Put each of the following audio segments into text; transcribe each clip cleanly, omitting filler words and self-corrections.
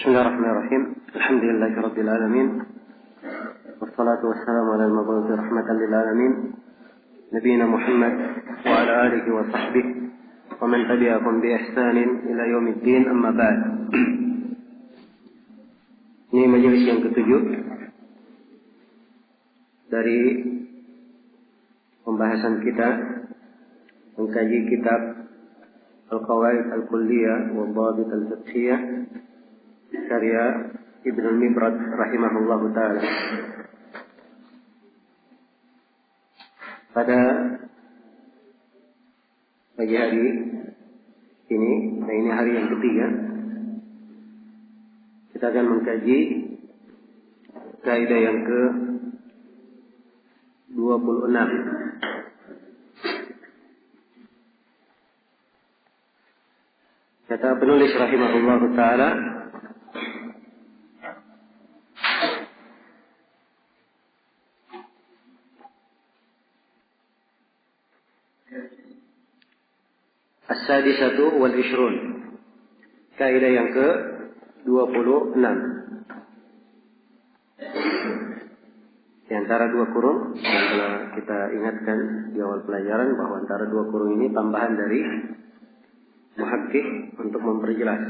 بسم الله الرحمن الرحيم. الحمد لله رب العالمين، والصلاة والسلام على المبعوث رحمة للعالمين نبينا محمد وعلى آله وصحبه ومن تبعهم بإحسان إلى يوم الدين. أما بعد. Ini majelis yang ketujuh dari pembahasan kita mengkaji kitab Al-Qawaid Al-Kulliyah wa Dhabit Al-Fiqhiyah karya Ibnu Al-Mibrad rahimahullahu taala. Pada pagi hari ini, ini hari yang ketiga, kita akan mengkaji kaidah yang ke-26. Kata penulis rahimahullahu taala, As-sadisatu wal ishrun, kaidah yang ke-26. Di antara dua kurung yang telah kita ingatkan di awal pelajaran bahwa antara dua kurung ini tambahan dari muhakkik untuk memperjelas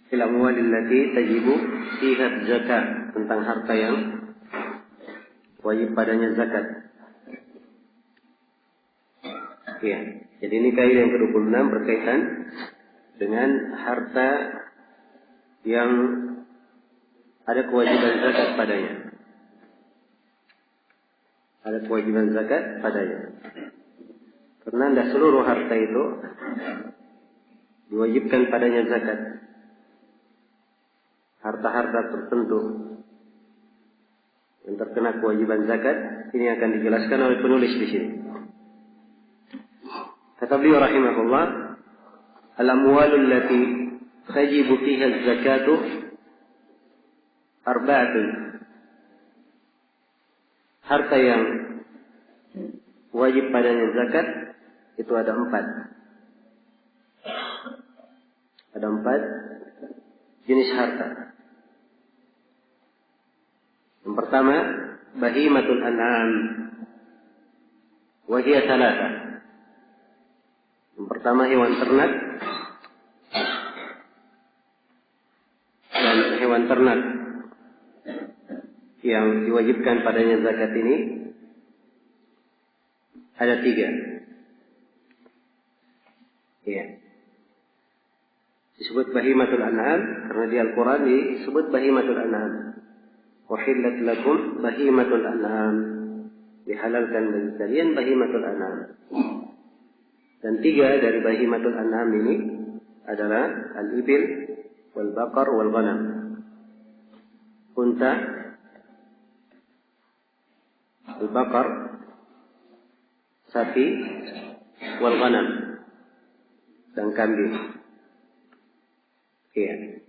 fil amwalil lati tajibu fiha zakat, tentang harta yang wajib padanya zakat. Ya, jadi ini kaidah yang ke-26 berkaitan dengan harta yang ada kewajiban zakat padanya. Ada kewajiban zakat padanya. Karena tidak seluruh harta itu diwajibkan padanya zakat. Harta-harta tertentu yang terkena kewajiban zakat ini akan dijelaskan oleh penulis di sini. Kata beliau rahimahullah, al-amwalul lati tajibu fiha az-zakatu arba'atun. Harta yang wajib padanya zakat itu ada 4. Ada 4 jenis harta. Yang pertama, bahimatul an'am wa hiya thalatha. Yang pertama hewan ternak, dan hewan ternak yang diwajibkan padanya zakat ini ada 3. Ya. Disebut bahimatul an'am karena di Al-Quran disebut bahimatul an'am. Uhillat lakum bahimatul an'am, dihalalkan bagi kalian bahimatul an'am. Dan 3 dari bahimatul an'am ini adalah al-ibil, wal baqar, wal ghanam. Unta, al-baqar, sapi, wal ghanam, dan kambing. Iya.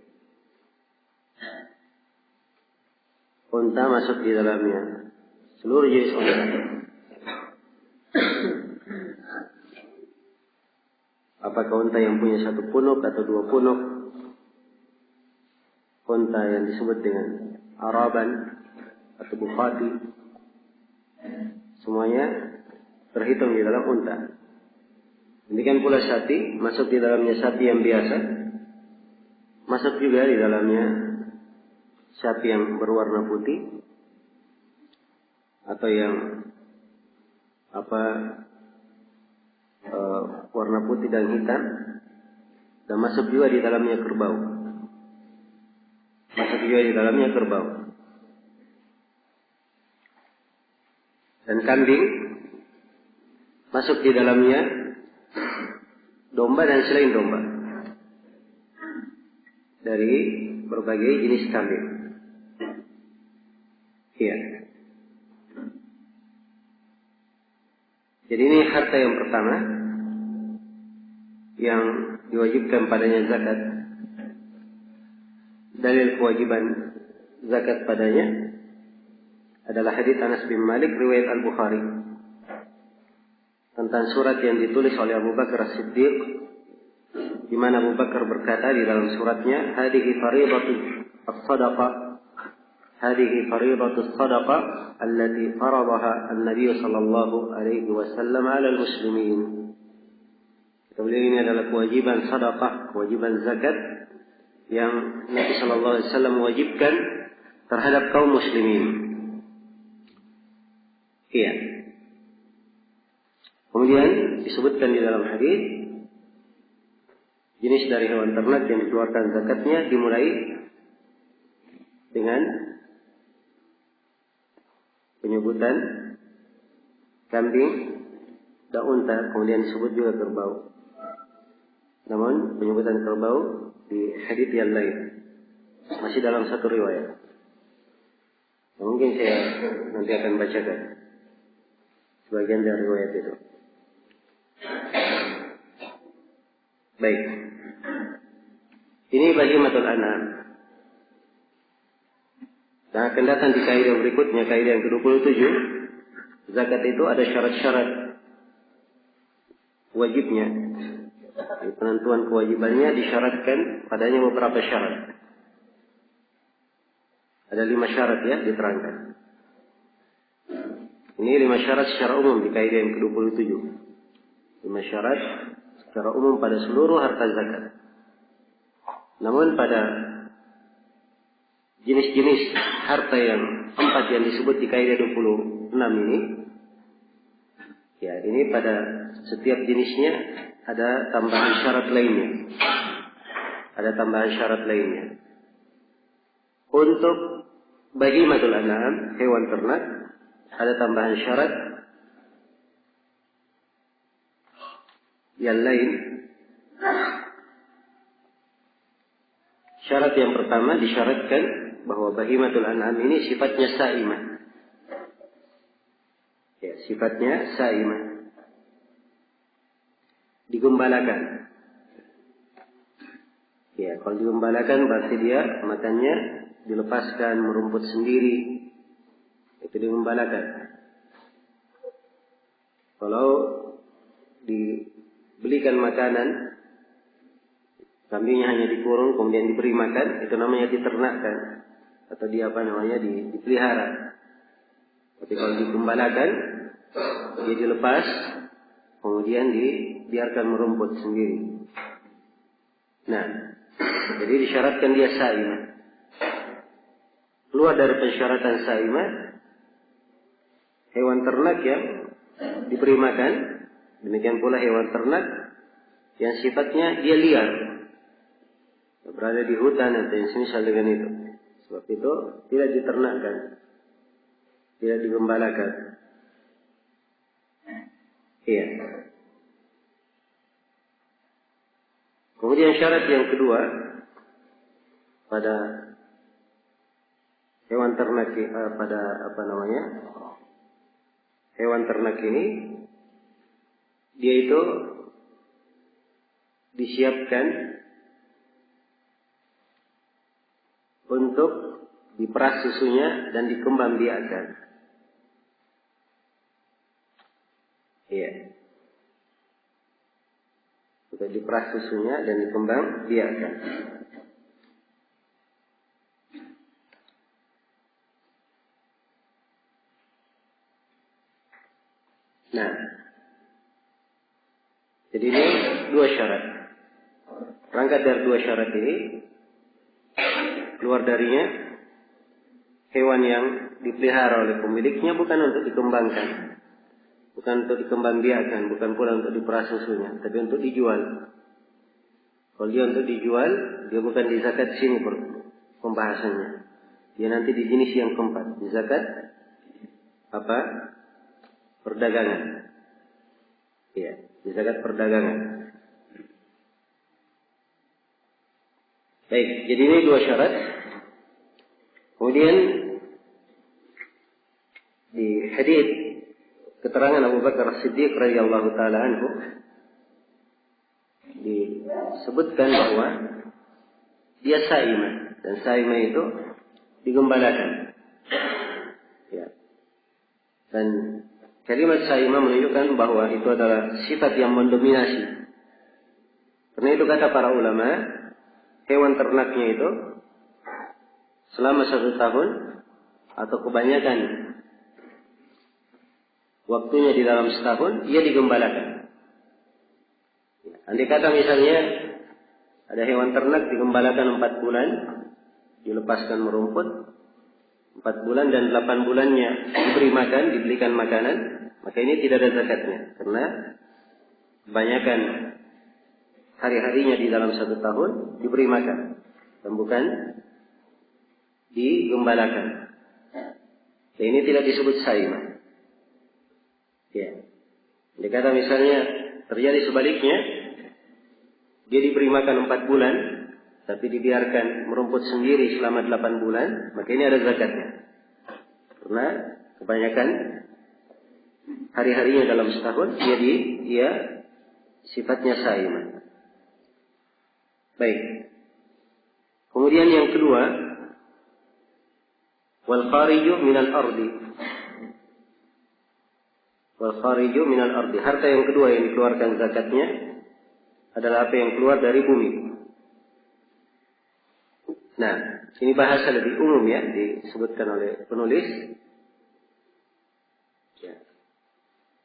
Unta masuk di dalamnya, seluruh jenis unta. Apakah unta yang punya 1 punuk atau 2 punuk, unta yang disebut dengan araban atau bukhati, semuanya terhitung di dalam unta. Demikian pula sapi, masuk di dalamnya sapi yang biasa, masuk juga di dalamnya sapi yang berwarna putih atau yang warna putih dan hitam, dan masuk juga di dalamnya kerbau. Masuk juga di dalamnya kerbau. Dan kambing masuk di dalamnya domba dan selain domba, dari berbagai jenis kambing. Iya. Jadi ini harta yang pertama yang diwajibkan padanya zakat. Dalil kewajiban zakat padanya adalah hadits Anas bin Malik riwayat Al-Bukhari tentang surat yang ditulis oleh Abu Bakar As-Siddiq di mana Abu Bakar berkata di dalam suratnya, "Hadhihi fariidatu as-sadaqah, hadhihi fariidatu as-sadaqah allati faradaha an-nabiy sallallahu alaihi wasallam 'ala al-muslimin." Kemudian ini adalah kewajiban sedekah, kewajiban zakat yang Nabi sallallahu alaihi wasallam wajibkan terhadap kaum muslimin. Iya. Kemudian disebutkan di dalam hadis jenis dari hewan ternak yang dikeluarkan zakatnya dimulai dengan penyebutan kambing dan unta, kemudian disebut juga kerbau. Namun penyebutan kerbau di hadis yang lain masih dalam satu riwayat. Mungkin saya nanti akan bacakan sebagian dari riwayat itu. Baik. Ini bahimatul an'am. Dan akan datang di kaidah berikutnya, kaidah yang ke-27. Zakat itu ada syarat-syarat wajibnya. Penentuan kewajibannya disyaratkan padanya beberapa syarat. Ada 5 syarat ya diterangkan. Ini 5 syarat secara umum di kaidah yang ke-27. 5 syarat secara umum pada seluruh harta zakat. Namun pada jenis-jenis harta yang 4 yang disebut di kaidah 26 ini, ya ini pada setiap jenisnya ada tambahan syarat lainnya. Ada tambahan syarat lainnya. Untuk bahimatul an'am, hewan ternak, ada tambahan syarat yang lain. Syarat yang pertama disyaratkan bahwa bahimatul an'am ini sifatnya sa'imah. Ya, sifatnya sa'imah. Digembalakan. Ya, kalau digembalakan berarti dia makannya dilepaskan, merumput sendiri. Itu digembalakan. Kalau dibelikan makanan, kambingnya hanya dikurung kemudian diberi makan, itu namanya diternakkan atau dipelihara. Tapi kalau digembalakan, dia dilepas, kemudian dibiarkan merumput sendiri. Nah, jadi disyaratkan dia sa'imah. Keluar dari persyaratan sa'imah, hewan ternak yang diberi makan, demikian pula hewan ternak yang sifatnya dia liar, berada di hutan atau yang semisal dengan itu. Sebab itu tidak diternakkan, tidak digembalakan. Iya. Kemudian syarat yang kedua pada hewan ternak, hewan ternak ini, dia itu disiapkan untuk diperas susunya dan dikembangbiakkan. Iya. Untuk diperas susunya dan dikembangbiakkan. Nah, jadi ini 2 syarat. Berangkat dari 2 syarat ini, keluar darinya hewan yang dipelihara oleh pemiliknya bukan untuk dikembangkan, bukan untuk dikembangbiakkan, bukan pula untuk diperas susunya, tapi untuk dijual. Kalau dia untuk dijual, dia bukan di zakat sini pembahasannya. Dia nanti di jenis yang keempat, di zakat perdagangan. Iya, di zakat perdagangan. Baik, jadi ini 2 syarat. Kemudian di hadis keterangan Abu Bakar As-Siddiq radhiyallahu taala anhu disebutkan bahwa dia sa'imah, dan sa'imah itu digembalakan. Ya. Dan kalimat sa'imah menunjukkan bahwa itu adalah sifat yang mendominasi Karena itu kata para ulama, hewan ternaknya itu selama 1 tahun atau kebanyakan waktunya di dalam setahun, ia digembalakan. Andai kata misalnya ada hewan ternak digembalakan 4 bulan, dilepaskan merumput, 4 bulan dan 8 bulannya diberi makan, dibelikan makanan, maka ini tidak ada zakatnya. Karena kebanyakan hari-harinya di dalam 1 tahun diberi makan, dan bukan digembalakan. Dan ini tidak disebut saimah. Ya. Andai kata misalnya terjadi sebaliknya, dia diberi makan 4 bulan, tapi dibiarkan merumput sendiri selama 8 bulan, maka ini ada zakatnya. Karena kebanyakan hari-harinya dalam setahun, dia sifatnya saimah. Baik. Kemudian yang kedua, wal khariju minal ardi. Wal khariju minal ardi. Harta yang kedua yang dikeluarkan zakatnya adalah apa yang keluar dari bumi. Nah, ini bahasa lebih umum ya, disebutkan oleh penulis. Ya.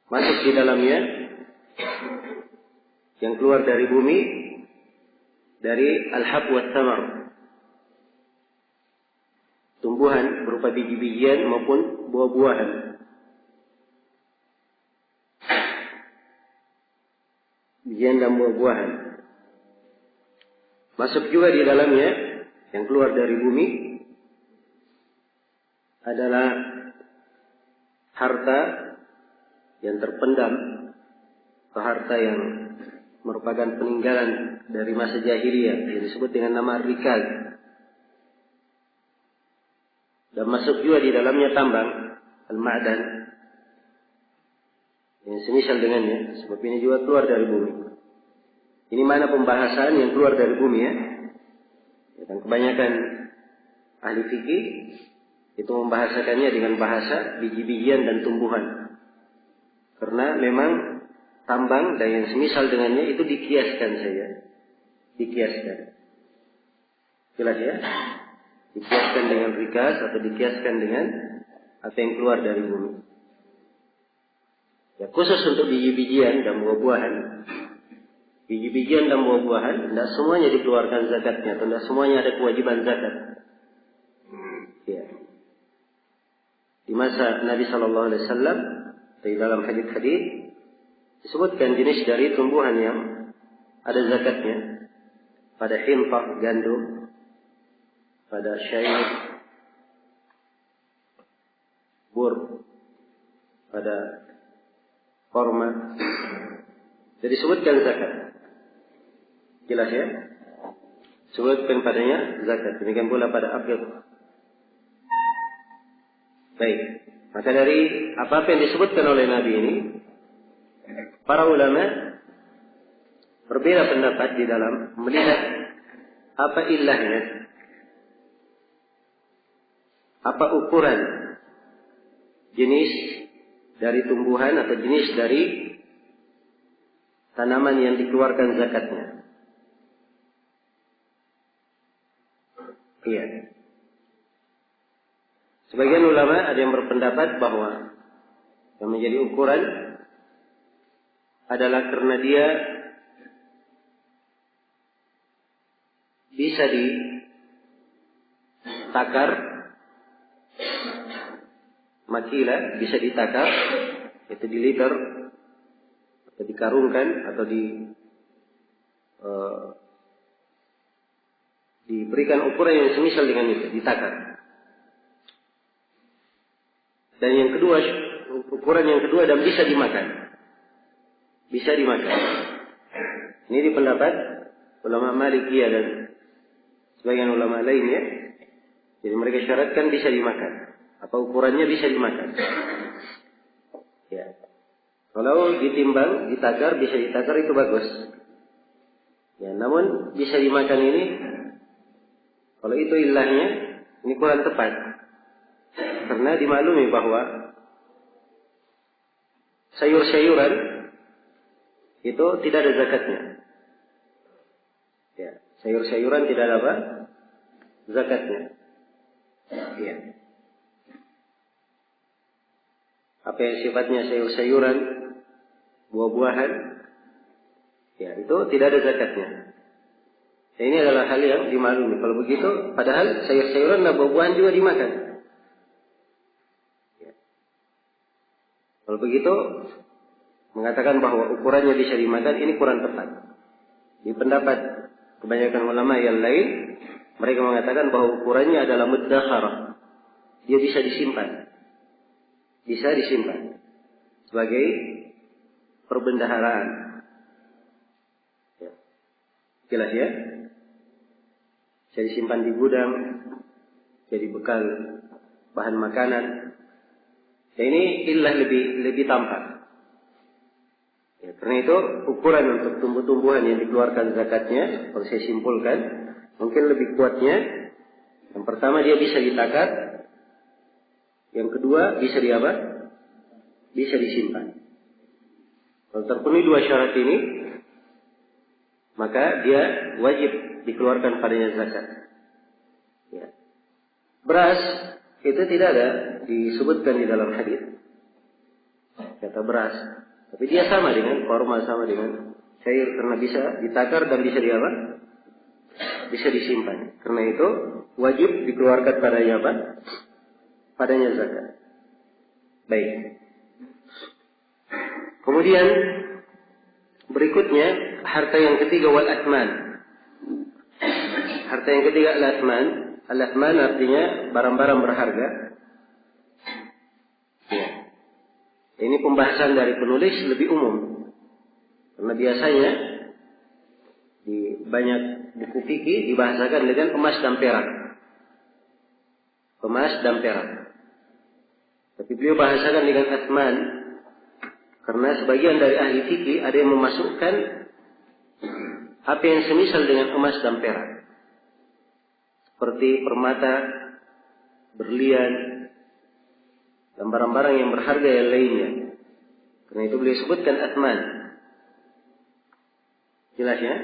Masuk di dalamnya yang keluar dari bumi, dari al-hab wa thamar, tumbuhan berupa biji-bijian maupun buah-buahan. Bijian dan buah-buahan. Masuk juga di dalamnya yang keluar dari bumi adalah harta yang terpendam atau harta yang merupakan peninggalan dari masa jahiliyah yang disebut dengan nama rikaz. Dan masuk juga di dalamnya tambang al-ma'dan yang semisal dengannya, sebab ini juga keluar dari bumi. Ini mana pembahasan yang keluar dari bumi ya. Dan kebanyakan ahli fikih itu membahasakannya dengan bahasa biji-bijian dan tumbuhan. Karena memang tambang dan yang semisal dengannya itu dikiaskan saja. Dikiaskan. Jelas ya? Dikiaskan dengan rikas atau dikiaskan dengan apa yang keluar dari bumi. Ya, khusus untuk biji-bijian dan buah-buahan. Biji-bijian dan buah-buahan tidak semuanya dikeluarkan zakatnya, tidak semuanya ada kewajiban zakat. Ya. Di masa Nabi Shallallahu Alaihi Wasallam di dalam hadis-hadis disebutkan jenis dari tumbuhan yang ada zakatnya, pada hintah gandum, pada syair, bur, pada korma, jadi disebutkan zakat. Jelas ya? Sebutkan padanya zakat. Demikian pula pada abyad. Baik. Maka dari apa yang disebutkan oleh Nabi ini, para ulama berbeda pendapat di dalam melihat apa ilahnya, apa ukuran jenis dari tumbuhan atau jenis dari tanaman yang dikeluarkan zakatnya. Iya. Sebagian ulama ada yang berpendapat bahwa yang menjadi ukuran adalah karena dia bisa ditakar, makila bisa ditakar, itu diliter, atau dikarungkan, atau diberikan ukuran yang semisal dengan itu, ditakar. Dan yang kedua, ukuran yang kedua dan bisa dimakan. Bisa dimakan. Ini di pendapat ulama Malikiyah dan sebagian ulama lainnya. Jadi mereka syaratkan bisa dimakan. Apa ukurannya bisa dimakan. Ya. Kalau ditimbang, ditakar, bisa ditakar itu bagus. Ya, namun bisa dimakan ini, kalau itu ilahnya, ini kurang tepat. Karena dimaklumi bahwa sayur-sayuran itu tidak ada zakatnya. Sayur-sayuran tidak ada apa? Zakatnya. Ya. Apa yang sifatnya sayur-sayuran, buah-buahan, ya itu tidak ada zakatnya. Ya, ini adalah hal yang dimaklumi. Kalau begitu, padahal sayur-sayuran dan buah-buahan juga dimakan. Ya. Kalau begitu, mengatakan bahwa ukurannya bisa dimakan, ini kurang tepat. Di pendapat kebanyakan ulama yang lain, mereka mengatakan bahwa ukurannya adalah muddakhar. Dia bisa disimpan. Bisa disimpan sebagai perbendaharaan. Ya. Jelas ya? Bisa disimpan di gudang, jadi bekal bahan makanan. Ya, ini illah lebih tampak. Ya, karena itu ukuran untuk tumbuh-tumbuhan yang dikeluarkan zakatnya, kalau saya simpulkan, mungkin lebih kuatnya. Yang pertama dia bisa ditakar. Yang kedua bisa diapa? Bisa disimpan. Kalau terpenuhi dua syarat ini, maka dia wajib dikeluarkan padanya zakat. Ya. Beras itu tidak ada disebutkan di dalam hadis. Kata beras, tapi dia sama dengan korma, sama dengan cair karena bisa ditakar dan bisa diapa? Bisa disimpan. Karena itu wajib dikeluarkan padanya apa? Padanya zakat. Baik. Kemudian berikutnya harta yang ketiga wal athman. Harta yang ketiga al athman. Al athman artinya barang-barang berharga. Ya. Ini pembahasan dari penulis lebih umum. Karena biasanya di banyak buku fikih dibahasakan dengan emas dan perak. Emas dan perak. Tapi beliau bahasakan dengan athman karena sebagian dari ahli fikih ada yang memasukkan apa yang semisal dengan emas dan perak, seperti permata, berlian, dan barang-barang yang berharga yang lainnya. Karena itu beliau sebutkan athman. Jelas ya?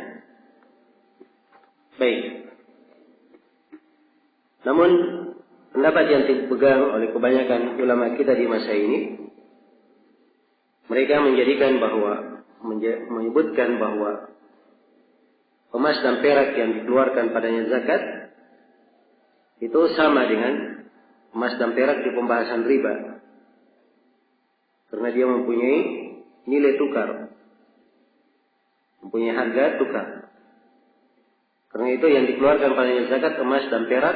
Baik. Namun pendapat yang dipegang oleh kebanyakan ulama kita di masa ini, mereka menjadikan bahwa menyebutkan bahwa emas dan perak yang dikeluarkan padanya zakat itu sama dengan emas dan perak di pembahasan riba, karena dia mempunyai nilai tukar, mempunyai harga tukar. Karena itu yang dikeluarkan padanya zakat emas dan perak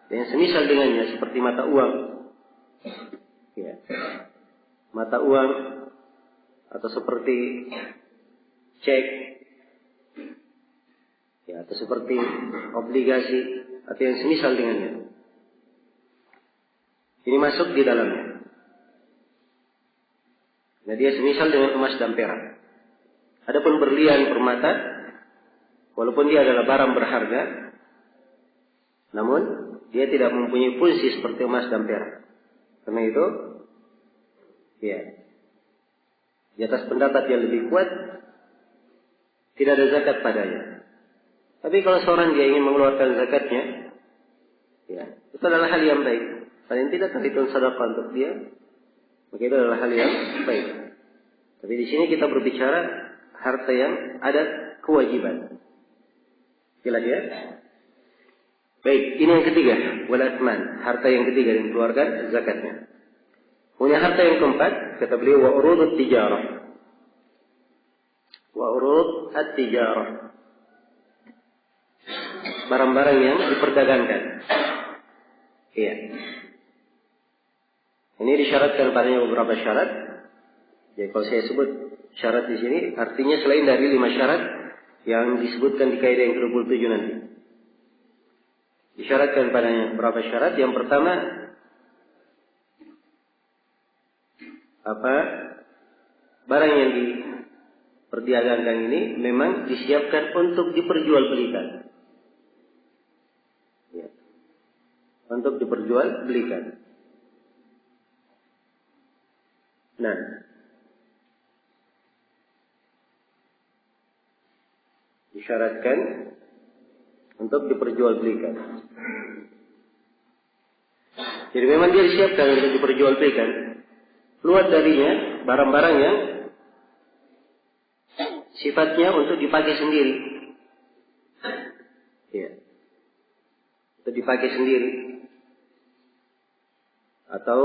yang semisal dengannya, seperti mata uang, ya. Mata uang atau seperti cek, ya, atau seperti obligasi atau yang semisal dengannya. Ini masuk di dalamnya. Nah, dia semisal dengan emas dan perak. Adapun berlian, permata, walaupun dia adalah barang berharga, namun dia tidak mempunyai fungsi seperti emas dan perak. Karena itu, ya, di atas pendapat yang lebih kuat, tidak ada zakat padanya. Tapi kalau seorang dia ingin mengeluarkan zakatnya, ya, itu adalah hal yang baik. Paling tidak terhitung sedekah untuk dia, maka itu adalah hal yang baik. Tapi di sini kita berbicara harta yang ada kewajiban. Jelas ya? Baik, ini yang ketiga, wal athman, harta yang ketiga yang dikeluarkan zakatnya. Punya harta yang keempat, kata beliau, wa urudut tijarah. Wa urud at-tijarah. Barang-barang yang diperdagangkan. Iya. Ini disyaratkan padanya beberapa syarat. Jadi kalau saya sebut syarat di sini, artinya selain dari 5 syarat yang disebutkan di kaidah yang ke-27 nanti. Disyaratkan padanya beberapa syarat. Yang pertama, barang yang diperdagangkan ini memang disiapkan untuk diperjualbelikan. Ya. Untuk diperjualbelikan. Nah, disyaratkan untuk diperjualbelikan. Jadi memang dia disiapkan untuk diperjualbelikan. Keluar darinya barang-barang yang sifatnya untuk dipakai sendiri. Ya. Untuk dipakai sendiri. Atau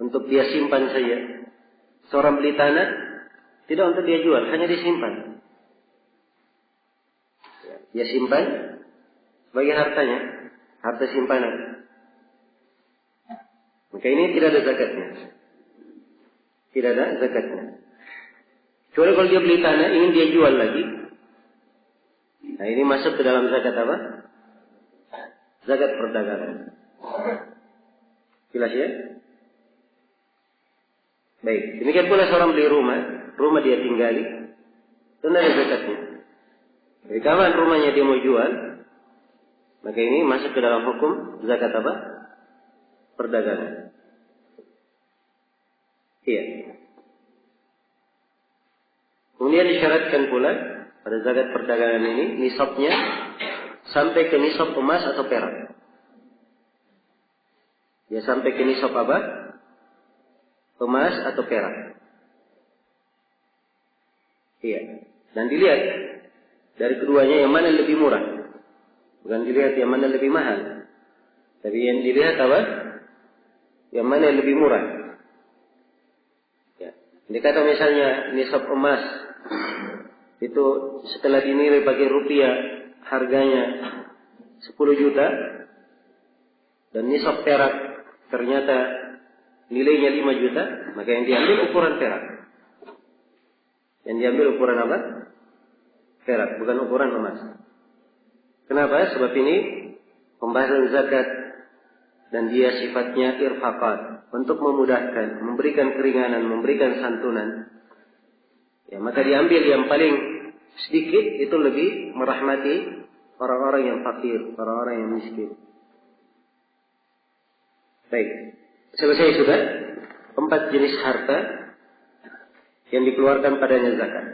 untuk dia simpan saja. Seorang beli tanah tidak untuk dia jual, hanya disimpan. Dia simpan sebagai hartanya, harta simpanan. Maka ini tidak ada zakatnya. Tidak ada zakatnya. Kecuali kalau dia beli tanah ingin dia jual lagi. Nah ini masuk ke dalam zakat apa? Zakat perdagangan. Jelas ya? Baik, demikian pula seorang beli rumah dia tinggali, itu tidak ada zakatnya. Jadi kapan rumahnya dia mau jual, maka ini masuk ke dalam hukum zakat apa? Perdagangan. Iya. Kemudian disyaratkan pula pada zakat perdagangan ini nisabnya sampai ke nisab emas atau perak. Ya sampai ke nisab apa? Emas atau perak. Iya. Dan dilihat dari keduanya yang mana lebih murah. Bukan dilihat yang mana lebih mahal. Tapi yang dilihat apa? Yang mana yang lebih murah. Ya. Dikata misalnya nisab emas itu setelah dinilai pakai rupiah harganya 10 juta. Dan nisab perak ternyata nilainya 5 juta. Maka yang diambil ukuran perak. Yang diambil ukuran apa? Perak, bukan ukuran emas. Kenapa? Sebab ini pembahasan zakat dan dia sifatnya irfaqat, untuk memudahkan, memberikan keringanan, memberikan santunan. Ya, maka diambil yang paling sedikit itu lebih merahmati orang-orang yang fakir, orang-orang yang miskin. Baik, selesai sudah 4 jenis harta yang dikeluarkan padanya zakat.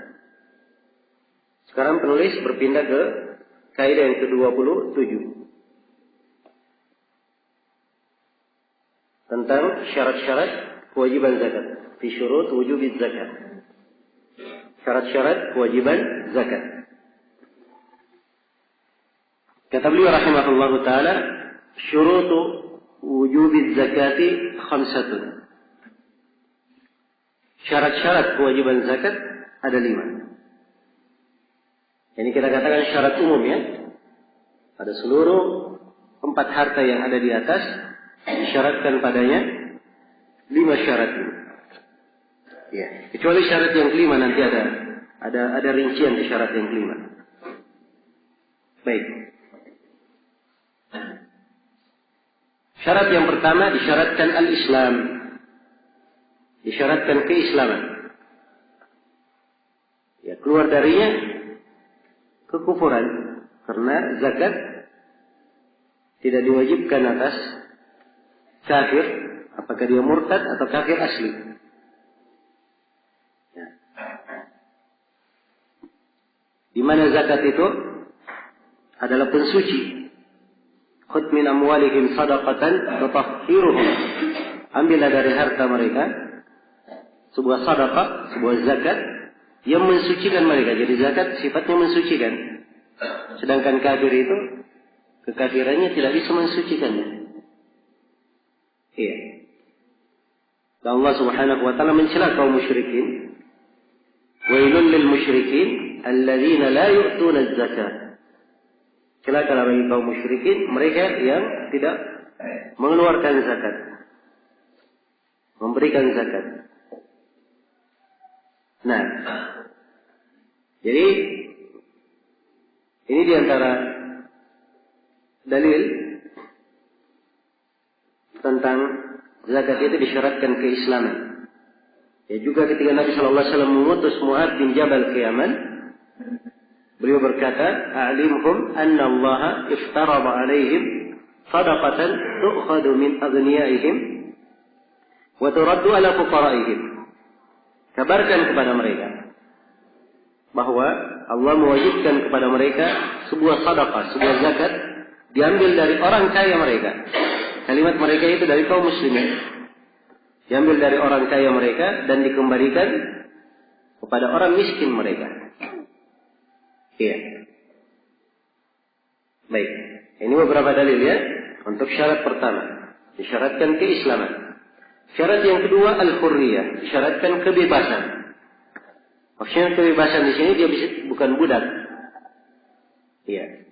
Sekarang penulis berpindah ke kaidah yang ke-27 tentang syarat-syarat kewajiban zakat. Fi syurut wujubiz zakat. Syarat-syarat kewajiban zakat. Kata beliau rahimahullahu taala, syurutu wujubiz zakati khamsatun. Syarat-syarat kewajiban zakat ada 5. Ini kita katakan syarat umum ya. Pada seluruh 4 harta yang ada di atas disyaratkan padanya 5 syarat ini. Ya, kecuali syarat yang kelima nanti ada rincian di syarat yang kelima. Baik. Syarat yang pertama disyaratkan al-Islam. Disyaratkan keislaman. Ya, keluar darinya kekufuran, karena zakat tidak diwajibkan atas kafir, apakah dia murtad atau kafir asli. Ya. Di mana zakat itu adalah pensuci. Khudh min amwalihim sadaqatan tutahhiruhum. Ambillah dari harta mereka sebuah sedekah, sebuah zakat yang mensucikan mereka. Jadi zakat sifatnya mensucikan. Sedangkan kafir itu kekafirannya tidak bisa mensucikannya. Iya. Dan Allah Subhanahu wa taala mencela kaum musyrikin. Wailul lil musyrikin alladzina la yu'tuna az-zakah. Celaka bagi kaum musyrikin, mereka yang tidak mengeluarkan zakat. Memberikan zakat. Nah, jadi ini diantara dalil tentang zakat itu disyaratkan keislaman. Ya juga ketika Nabi Shallallahu Alaihi Wasallam mengutus Mu'adz bin Jabal ke Yaman, beliau berkata, "A'limhum anna Allah iftarada 'alaihim sadaqatan tu'khadhu min aghniyaihim wa turaddu 'ala fuqara'ihim." Kabarkan kepada mereka bahwa Allah mewajibkan kepada mereka sebuah sedekah, sebuah zakat diambil dari orang kaya mereka. Kalimat mereka itu dari kaum muslimin. Diambil dari orang kaya mereka dan dikembalikan kepada orang miskin mereka. Iya. Baik. Ini beberapa dalil ya untuk syarat pertama. Disyaratkan keislaman. Syarat yang kedua al-hurriyah, disyaratkan kebebasan. Maksudnya kebebasan di sini dia bukan budak. Iya.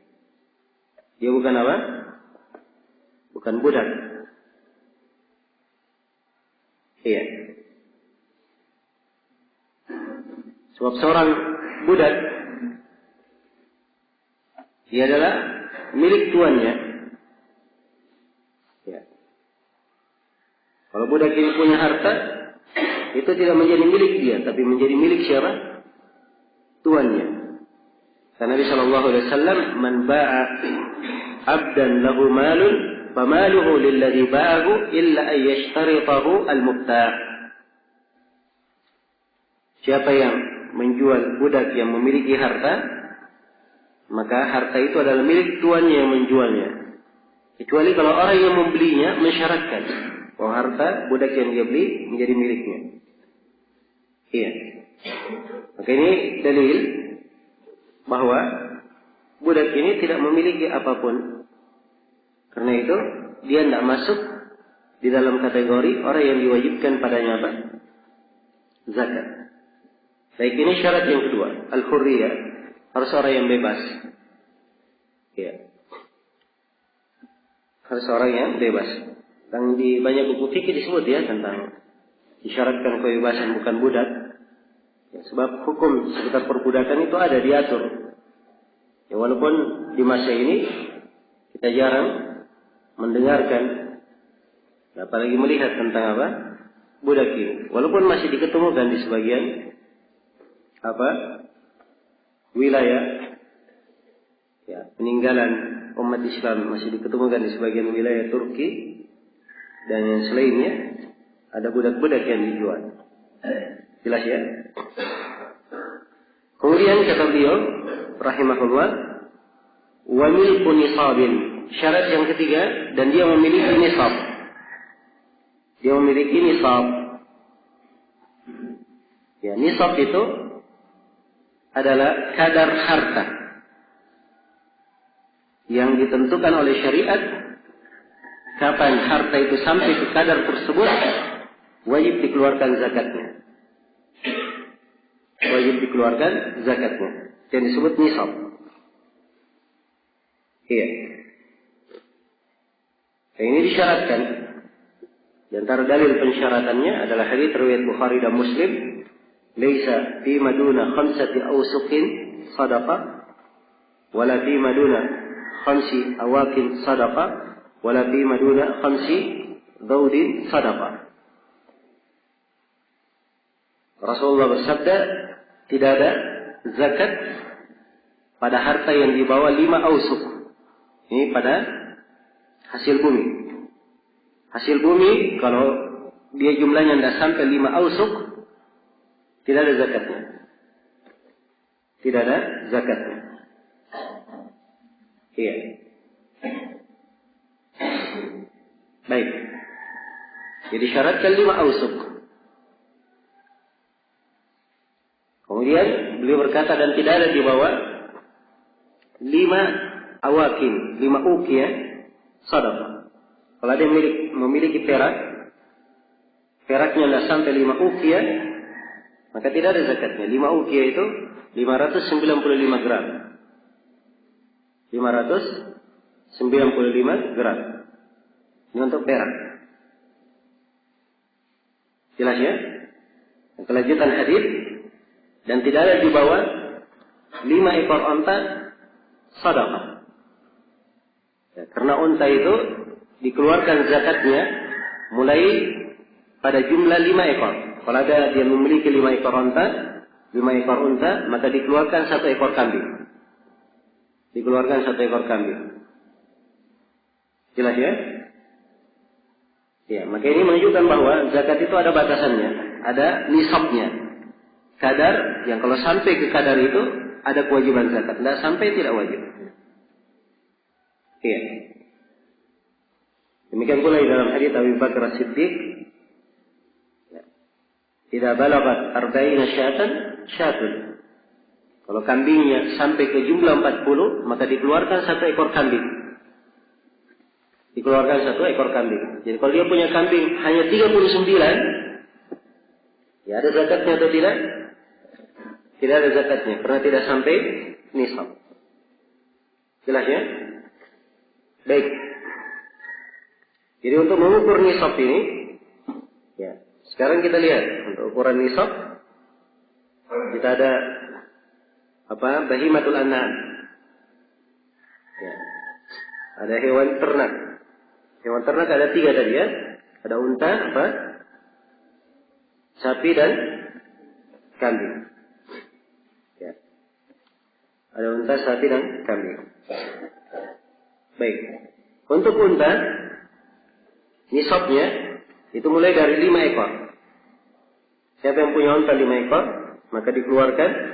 Dia bukan apa? Bukan budak. Iya. Sebab seorang budak dia adalah milik tuannya. Ya. Kalau budak ini punya harta, itu tidak menjadi milik dia, tapi menjadi milik siapa? Tuannya. Karena Nabi sallallahu alaihi wasallam, "Man ba'a 'abdan lahu malun, famaluhu lilladzi ba'ahu illa an yashtaritahu al-mubta'." Siapa yang menjual budak yang memiliki harta, maka harta itu adalah milik tuannya yang menjualnya. Kecuali kalau orang yang membelinya mensyaratkan bahwa harta budak yang dia beli menjadi miliknya. Iya. Maka ini dalil bahwa budak ini tidak memiliki apapun. Karena itu dia tidak masuk di dalam kategori orang yang diwajibkan padanya apa? Zakat. Baik, ini syarat yang kedua, al-hurriyah, harus orang yang bebas. Ya. Harus orang yang bebas. Dan di banyak buku fikih disebut ya tentang disyaratkan kebebasan bukan budak. Ya, sebab hukum seputar perbudakan itu ada diatur. Ya, walaupun di masa ini kita jarang mendengarkan, apalagi melihat tentang apa budak ini. Walaupun masih diketemukan di sebagian wilayah, ya, peninggalan umat Islam masih diketemukan di sebagian wilayah Turki dan yang selainnya, ada budak-budak yang dijual. Jelas ya? Kemudian kata beliau rahimahullah, wa milku nisabin, syarat yang ketiga, dan dia memiliki nisab. Dia memiliki nisab. Ya, nisab itu adalah kadar harta yang ditentukan oleh syariat. Kapan harta itu sampai ke kadar tersebut, wajib dikeluarkan zakatnya. Wajib dikeluarkan zakatnya. Yang disebut nisab. Iya. Ini disyaratkan. Di antara dalil pensyaratannya adalah hadits riwayat Bukhari dan Muslim, "Laisa fi maduna khamsati awsuqin sadaqah, wala fi maduna khamsi awakin sadaqah, wala fi maduna khamsi daudin sadaqah." Rasulullah bersabda, tidak ada zakat pada harta yang di bawah 5 ausuk. Ini pada hasil bumi. Hasil bumi kalau dia jumlahnya tidak sampai 5 ausuk, tidak ada zakatnya. Tidak ada zakatnya. Iya. Baik. Jadi syaratkan 5 ausuk. Kemudian beliau berkata, dan tidak ada di bawah 5 awakin, 5 uqiyah sadaqah. Kalau dia memiliki peraknya tidak sampai 5 uqiyah, maka tidak ada zakatnya. 5 uqiyah itu 595 gram. 595 gram. Ini untuk perak. Jelas ya? Kelanjutan hadis, dan tidak ada di bawah 5 ekor unta sedekah. Ya, karena unta itu dikeluarkan zakatnya mulai pada jumlah 5 ekor. Kalau ada dia memiliki 5 ekor unta, maka dikeluarkan 1 ekor kambing. Dikeluarkan 1 ekor kambing. Jelas ya? Ya, maka ini menunjukkan bahwa zakat itu ada batasannya, ada nisabnya. Kadar yang kalau sampai ke kadar itu ada kewajiban zakat. Tidak sampai tidak wajib. Iya. Demikian pula di dalam hadits Abu Bakar As-Siddiq, "Idza balagat 40 syatun." Kalau kambingnya sampai ke jumlah 40, maka dikeluarkan 1 ekor kambing. Dikeluarkan 1 ekor kambing. Jadi kalau dia punya kambing hanya 39, ya ada zakatnya atau tidak? Tidak ada zakatnya, karena tidak sampai nisab. Jelas ya? Baik. Jadi untuk mengukur nisab ini, ya, sekarang kita lihat untuk ukuran nisab, kita ada bahimatul an'am. Ya. Ada hewan ternak. Hewan ternak ada 3 tadi ya. Ada unta, sapi dan kambing. Ya. Ada unta, sapi dan kambing. Baik. Untuk unta, nisabnya itu mulai dari 5 ekor. Siapa yang punya unta 5 ekor, maka dikeluarkan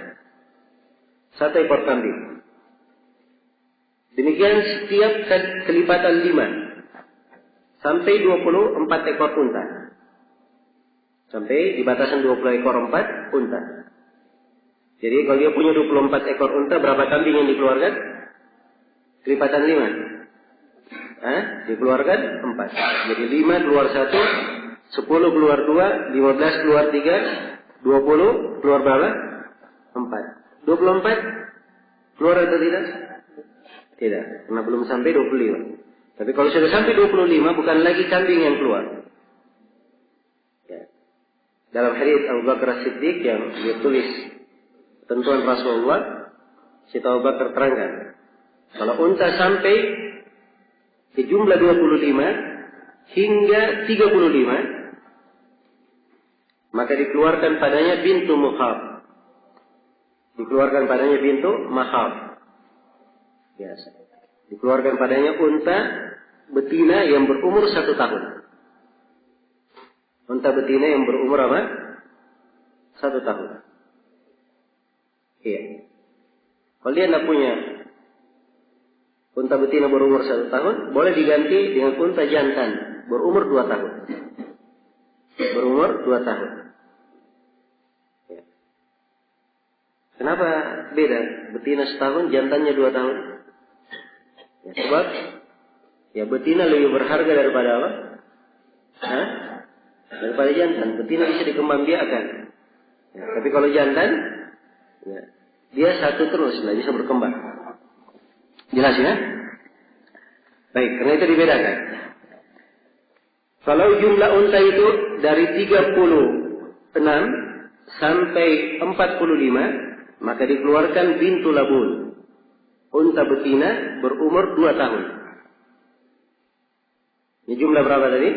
1 ekor kambing. Demikian setiap kelipatan 5 sampai 24 ekor unta. Sampai di batasan 20 ekor 4 unta. Jadi kalau dia punya 24 ekor unta, berapa kambing yang dikeluarkan? Kelipatan 5. Dikeluarkan 4. Jadi 5 keluar 1, 10 keluar 2, 15 keluar 3, 20 keluar berapa? 4. 24 keluar atau tidak? Tidak, karena belum sampai 25. Tapi kalau sudah sampai 25, bukan lagi kambing yang keluar. Ya. Dalam hadits Abu Bakar As-Siddiq yang dia tulis ketentuan Rasulullah, Syekh Abu Bakar terangkan, kalau unta sampai ke jumlah 25 hingga 35, maka dikeluarkan padanya bintu mukhab. Dikeluarkan padanya bintu mahab. Biasa. Dikeluarkan padanya unta betina yang berumur 1 tahun. Unta betina yang berumur apa? 1 tahun. Iya. Kalau dia tidak punya unta betina berumur 1 tahun, boleh diganti dengan unta jantan berumur 2 tahun. Berumur 2 tahun. Kenapa beda? Betina setahun, jantannya 2 tahun. Ya, sebab ya betina lebih berharga daripada apa? Daripada jantan. Betina bisa dikembangbiakkan. Ya, tapi kalau jantan, ya, dia satu terus, tidak bisa berkembang. Jelas ya? Baik, karena itu dibedakan. Kalau jumlah unta itu dari 36 sampai 45, maka dikeluarkan bintu labun. Unta betina berumur 2 tahun. Ini jumlah berapa tadi?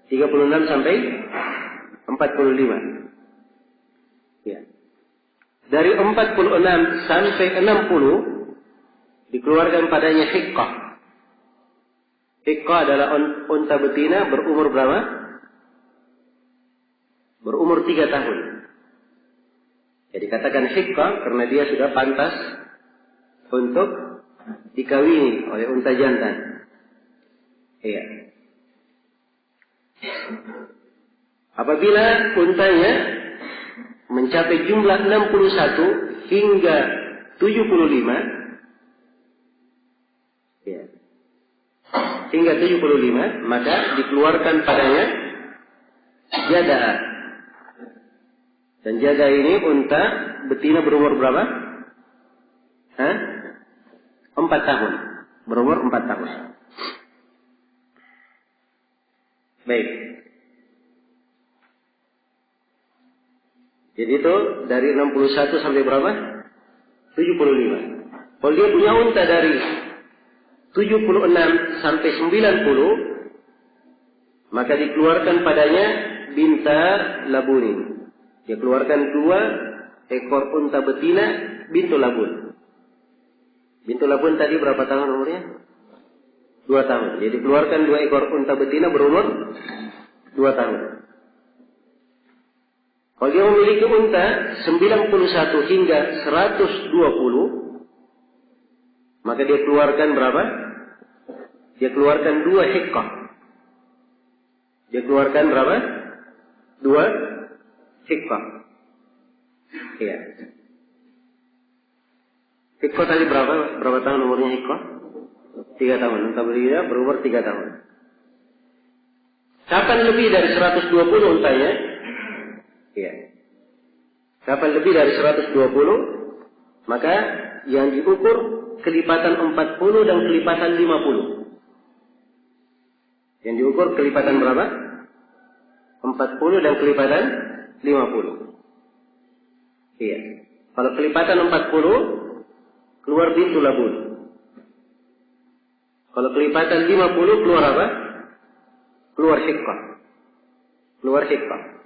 36 sampai 45. Ya. Dari 46 sampai 60 dikeluarkan padanya hiqqah. Hiqqah adalah unta betina berumur berapa? Berumur 3 tahun. Jadi katakan hiqqah karena dia sudah pantas untuk dikawini oleh unta jantan. Iya. Apabila untanya mencapai jumlah 61 hingga 75, ya, hingga 75, maka dikeluarkan padanya jadah. Dan jadah ini unta betina berumur berapa? 4 tahun. Berumur 4 tahun. Baik. Jadi itu dari 61 sampai berapa? 75. Kalau dia punya unta dari 76 sampai 90, maka dikeluarkan padanya binta labunin. Dia keluarkan 2 ekor unta betina bintu labun. Bintu labun tadi berapa tahun umurnya? 2 tahun. Jadi keluarkan 2 ekor unta betina berumur 2 tahun. Kalau dia memiliki unta 91 hingga 120, maka dia keluarkan berapa? Dia keluarkan 2 hiqqah. Dia keluarkan berapa? 2 hiqqah. Iya. Hiqqah tadi berapa? Berapa tahun umurnya hiqqah? 3 tahun. Unta belia berumur 3 tahun. Kapan lebih dari 120 untanya? Iya. Kapan lebih dari 120, maka yang diukur kelipatan 40 dan kelipatan 50. Yang diukur kelipatan berapa? 40 dan kelipatan 50. Iya. Kalau kelipatan 40, keluar bintu labun. Kalau kelipatan 50, keluar apa? Keluar hiqqah. Keluar hiqqah.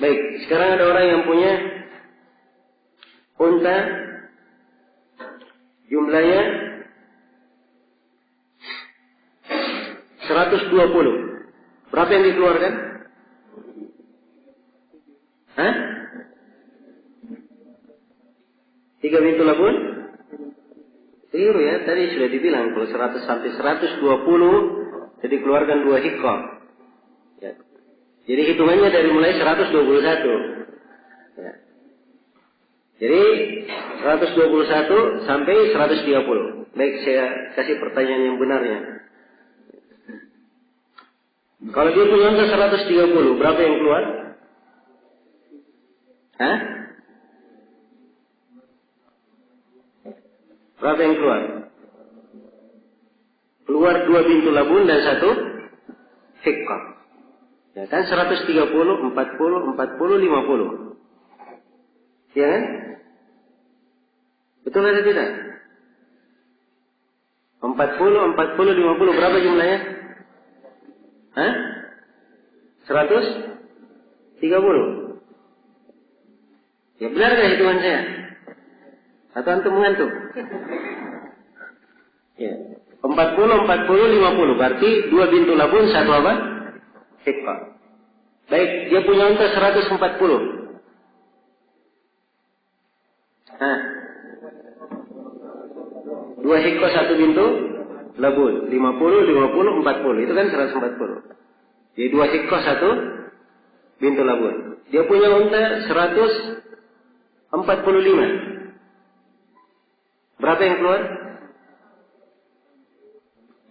Baik, sekarang ada orang yang punya unta jumlahnya 120. Berapa yang dikeluarkan? Hah? 3 bintu labun? Keliru ya, tadi sudah dibilang kalau 100 sampai 120 jadi keluarkan 2 hiqqah. Ya. Jadi hitungannya dari mulai 121. Ya. Jadi 121 sampai 130. Baik, saya kasih pertanyaan yang benarnya. Kalau dia punya unta 130, berapa yang keluar? Hah? Berapa yang keluar? Keluar 2 bintu labun dan 1 hiqqah. Ya kan 130, 40, 50. Ya kan? Betul atau tidak? 40, 50, berapa jumlahnya? Hah? 130. Ya benar gak hitungan saya? Atau antum mengantuk? Ya. 40, 50. Berarti 2 bintu labun, 1 apa? Hiqqah. Baik, dia punya unta 140. Hah? 2 hiqqah, 1 bintu labun. 50, 40. Itu kan 140. Jadi 2 hiqqah, 1 bintu labun. Dia punya unta 145. Berapa yang keluar?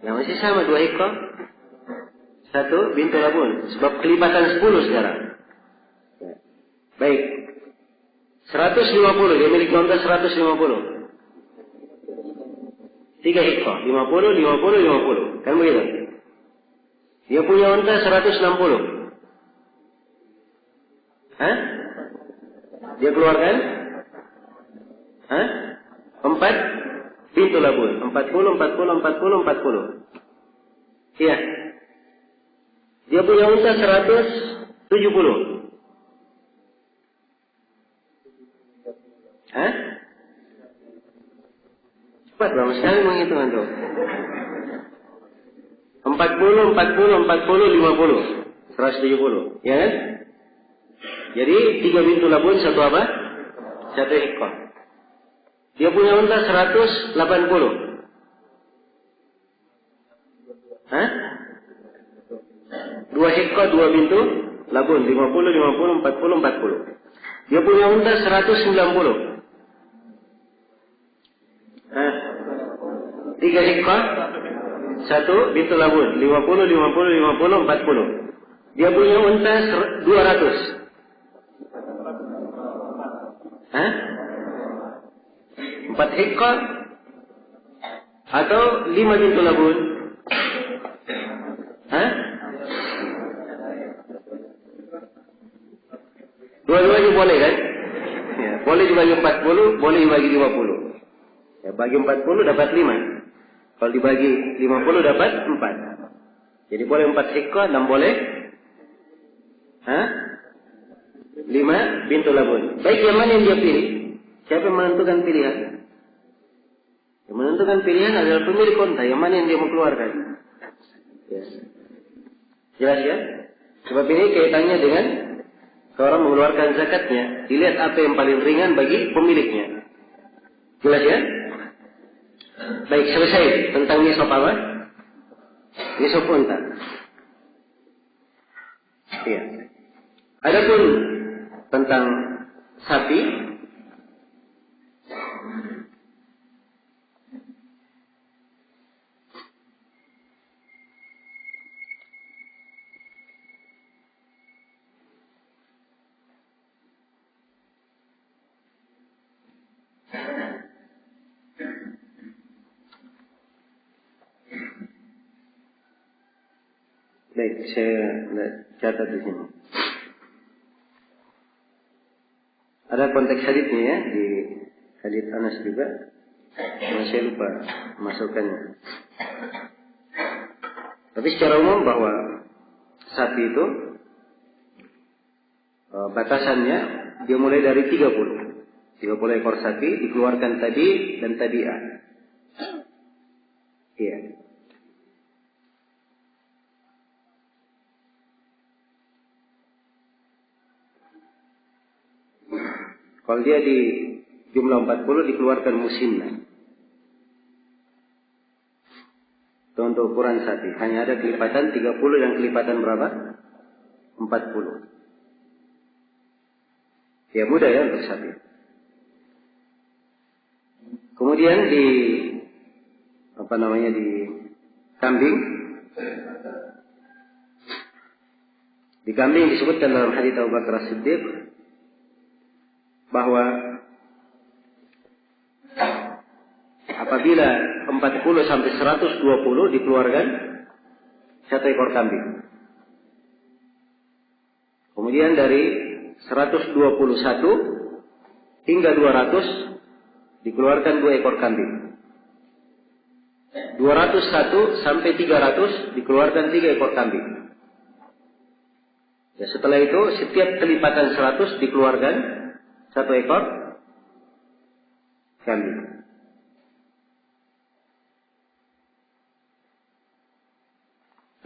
Ya masih sama 2 hiqqah, 1 bintu labun. Sebab kelipatan 10 sekarang. Baik. 150. Dia milik unta 150. 3 hiqqah. 50. Kan begitu? Dia punya unta 160. Hah? Dia keluarkan? Hah? 4 bintu labun. 40. Iya. Dia punya unta 170. Hah? Cepat lama sekali menghitung antum. 40, 170. Ya kan? Jadi 3 bintu labun, 1 apa? 1 hiqqah. Dia punya unta 180. Hah? 2 hiqqah, 2 bintu labun. 50, 40. Dia punya unta 190. Hah? 3 hiqqah, 1 bintu labun. 50, 40. Dia punya unta 200. Hah? 4 hiqqah atau 5 bintu labun? Hah? Dua-duanya boleh kan? Ya, boleh dibagi 40, boleh dibagi 50. Ya, bagi 40 dapat 5. Kalau dibagi 50 dapat 4. Jadi boleh 4 hiqqah dan boleh 5 bintu labun. Baik, yang mana yang dia pilih? Siapa yang menentukan pilihan? Yang menentukan pilihan adalah pemilik unta. Yang mana yang dia mau keluarkan? Yes. Jelas ya? Sebab ini kaitannya dengan seorang mengeluarkan zakatnya, dilihat apa yang paling ringan bagi pemiliknya. Jelas ya? Baik, selesai tentang nisab apa? Nisab unta. Iya. Adapun tentang sapi, baik, saya catat di sini. Ada konteks haditsnya ya, di hadits Anas juga. Saya lupa masukkannya. Tapi secara umum bahwa sapi itu batasannya dia mulai dari 30 ekor sapi dikeluarkan tabi dan tabi'ah. Iya. Kalau dia di jumlah 40 dikeluarkan musimna. Itu untuk ukuran sapi. Hanya ada kelipatan 30 dan kelipatan berapa? 40. Ya mudah ya untuk sapi. Kemudian di kambing. Di kambing disebutkan dalam hadits Abu Bakar As-Siddiq bahwa apabila 40 sampai 120 dikeluarkan satu ekor kambing. Kemudian dari 121 hingga 200 dikeluarkan 2 ekor kambing. 201 sampai 300 dikeluarkan 3 ekor kambing. Ya, setelah itu setiap kelipatan 100 dikeluarkan 1 ekor kambing.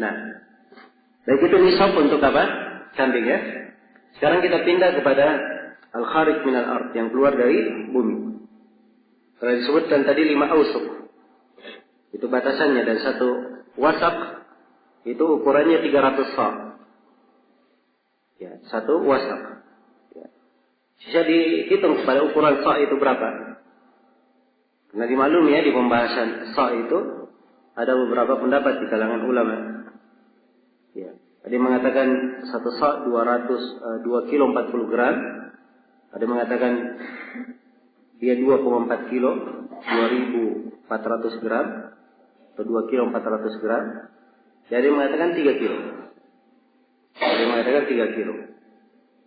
Nah, baik itu nisab untuk apa? Kambing ya. Sekarang kita pindah kepada al-kharij minal ard, yang keluar dari bumi. Telah disebutkan tadi 5 ausuk. Itu batasannya, dan 1 wasak itu ukurannya 300 sa. Ya, 1 wasak. Ya. Bisa dihitung kepada ukuran sa itu berapa. Karena dimaklumi ya, di pembahasan sa itu ada beberapa pendapat di kalangan ulama. Ya. Ada yang mengatakan 1 sa' 2 kilo 40 gram. Ada yang mengatakan dia 2,4 kilo 2.400 gram atau 2 kilo 400 gram. Jadi mengatakan 3 kilo. Ada yang mengatakan 3 kilo.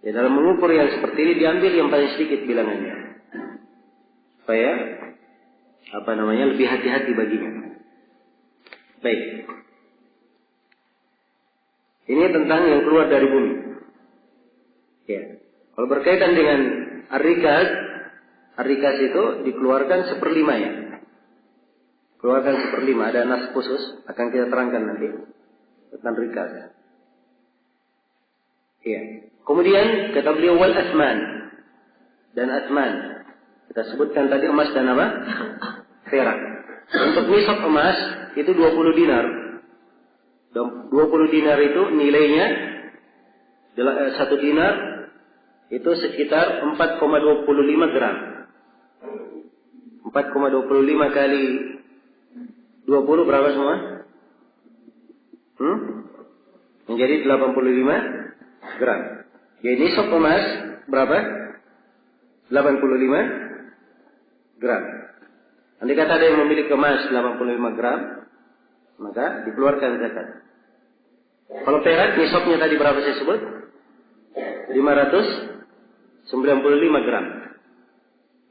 Ya, dalam mengukur yang seperti ini diambil yang paling sedikit bilangannya, supaya lebih hati-hati baginya. Baik. Ini tentang yang keluar dari bumi. Ya. Kalau berkaitan dengan ar-rikaz itu dikeluarkan 1/5 ya. Keluarkan 1/5, ada nas khusus, akan kita terangkan nanti tentang rikaz. Ya. Kemudian kata beliau wal asman, dan asman. Kita sebutkan tadi emas dan apa? Perak. Untuk nisab emas itu 20 dinar. 20 dinar itu nilainya 1 dinar itu sekitar 4,25 gram. 4,25 kali 20 berapa semua? Menjadi 85 gram. Jadi nisab emas berapa? 85 gram. Andai kata ada yang memiliki emas 85 gram, maka dikeluarkan zakat. Kalau perak nisabnya tadi berapa saya sebut? 595 gram.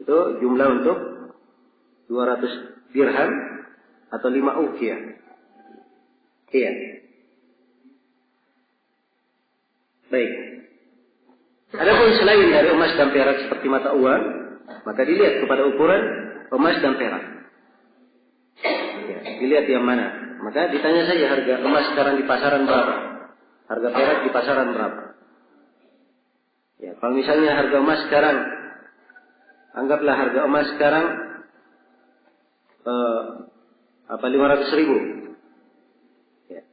Itu jumlah untuk 200 dirham atau 5 uqiyah. Iya. Baik. Adapun selain dari emas dan perak seperti mata uang, maka dilihat kepada ukuran emas dan perak. Ya, dilihat yang mana. Maka ditanya saja harga emas sekarang di pasaran berapa, harga perak di pasaran berapa. Kalau misalnya harga emas sekarang, anggaplah harga emas sekarang 500.000. Ya.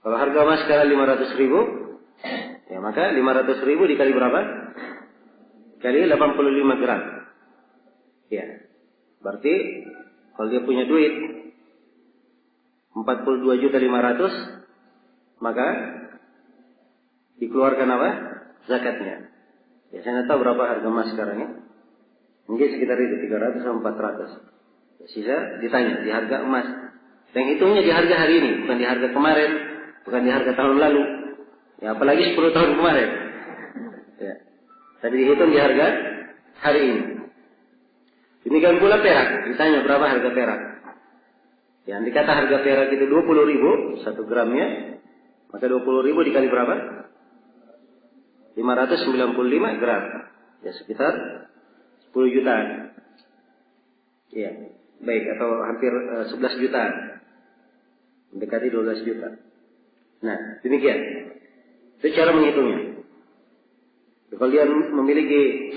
Kalau harga emas sekarang 500.000, ya maka 500.000 dikali berapa? Kali 85 gram. Ya. Berarti kalau dia punya duit 42.500.000, maka dikeluarkan apa? Zakatnya. Ya, saya nggak tahu berapa harga emas sekarang ya. Mungkin sekitar itu 300 sampai 400. Sisa ditanya di harga emas. Dan hitungnya di harga hari ini, bukan di harga kemarin, bukan di harga tahun lalu. Ya, apalagi 10 tahun kemarin. Ya. Tadi dihitung di harga hari ini. Demikian pula perak. Ditanya berapa harga perak. Yang dikata harga perak itu 20.000 1 gramnya, maka 20.000 dikali berapa? 595 gram. Ya sekitar 10 jutaan. Ya, baik, atau hampir 11 jutaan. Mendekati 12 juta. Nah, demikian. Itu cara menghitungnya. Kalau dia memiliki